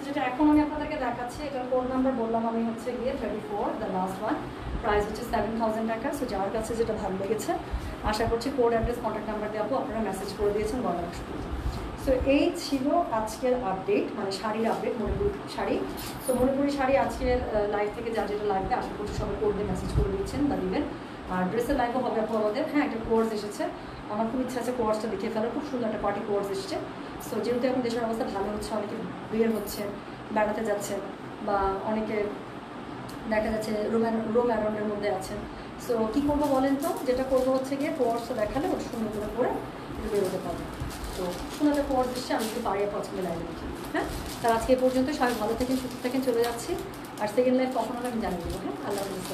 যেটা এখন আমি আপনাদেরকে দেখাচ্ছি, এটার কোড নাম্বার বললাম আমি হচ্ছে গিয়ে 34, দ্য লাস্ট ওয়ান, প্রাইস হচ্ছে 7000 টাকা। সো যার কাছে যেটা ভালো লেগেছে আশা করছি কোড অ্যাড্রেস কন্ট্যাক্ট নাম্বার দিয়ে আপনারা মেসেজ করে দিয়েছেন বলা অসুবিধা। সো এই ছিল আজকের আপডেট, মানে শাড়ির আপডেট, মণিপুরি শাড়ি। সো মণিপুরি শাড়ি আজকের লাইভ থেকে যা যেটা লাগবে আশা করছি সবাই কোড দিয়ে মেসেজ করে দিচ্ছেন বা দিবেন। আর ড্রেসের লাইভও হবে আপু আমাদের। হ্যাঁ, একটা কোর্স এসেছে, আমার খুব ইচ্ছা আছে কোর্সটা দেখে ফেলার, খুব সুন্দর একটা পার্টি কোর্স এসেছে। সো যেহেতু এখন দেশের অবস্থা ভালো হচ্ছে, অনেকে বের হচ্ছে, বেড়াতে যাচ্ছেন, বা অনেকে দেখা যাচ্ছে রোম অ্যারাউন্ডের মধ্যে আছেন। সো কী করবো বলেন তো, যেটা করবো হচ্ছে গিয়ে কোর্সটা দেখালে ওটা সুন্দর করে পরে একটু বেরোতে পারবো। তো সুন্দর একটা কোর্স এসছে, আমি একটু পারি পছন্দ লাইভে দেখি। হ্যাঁ, তার আজকে এ পর্যন্ত, সবাই ভালো থাকেন, সুস্থ থাকেন, চলে যাচ্ছি। আর সেকেন্ড লাইফ কখন হবে আমি জানিয়ে দেবো। হ্যাঁ, আল্লাহ হাফিজ।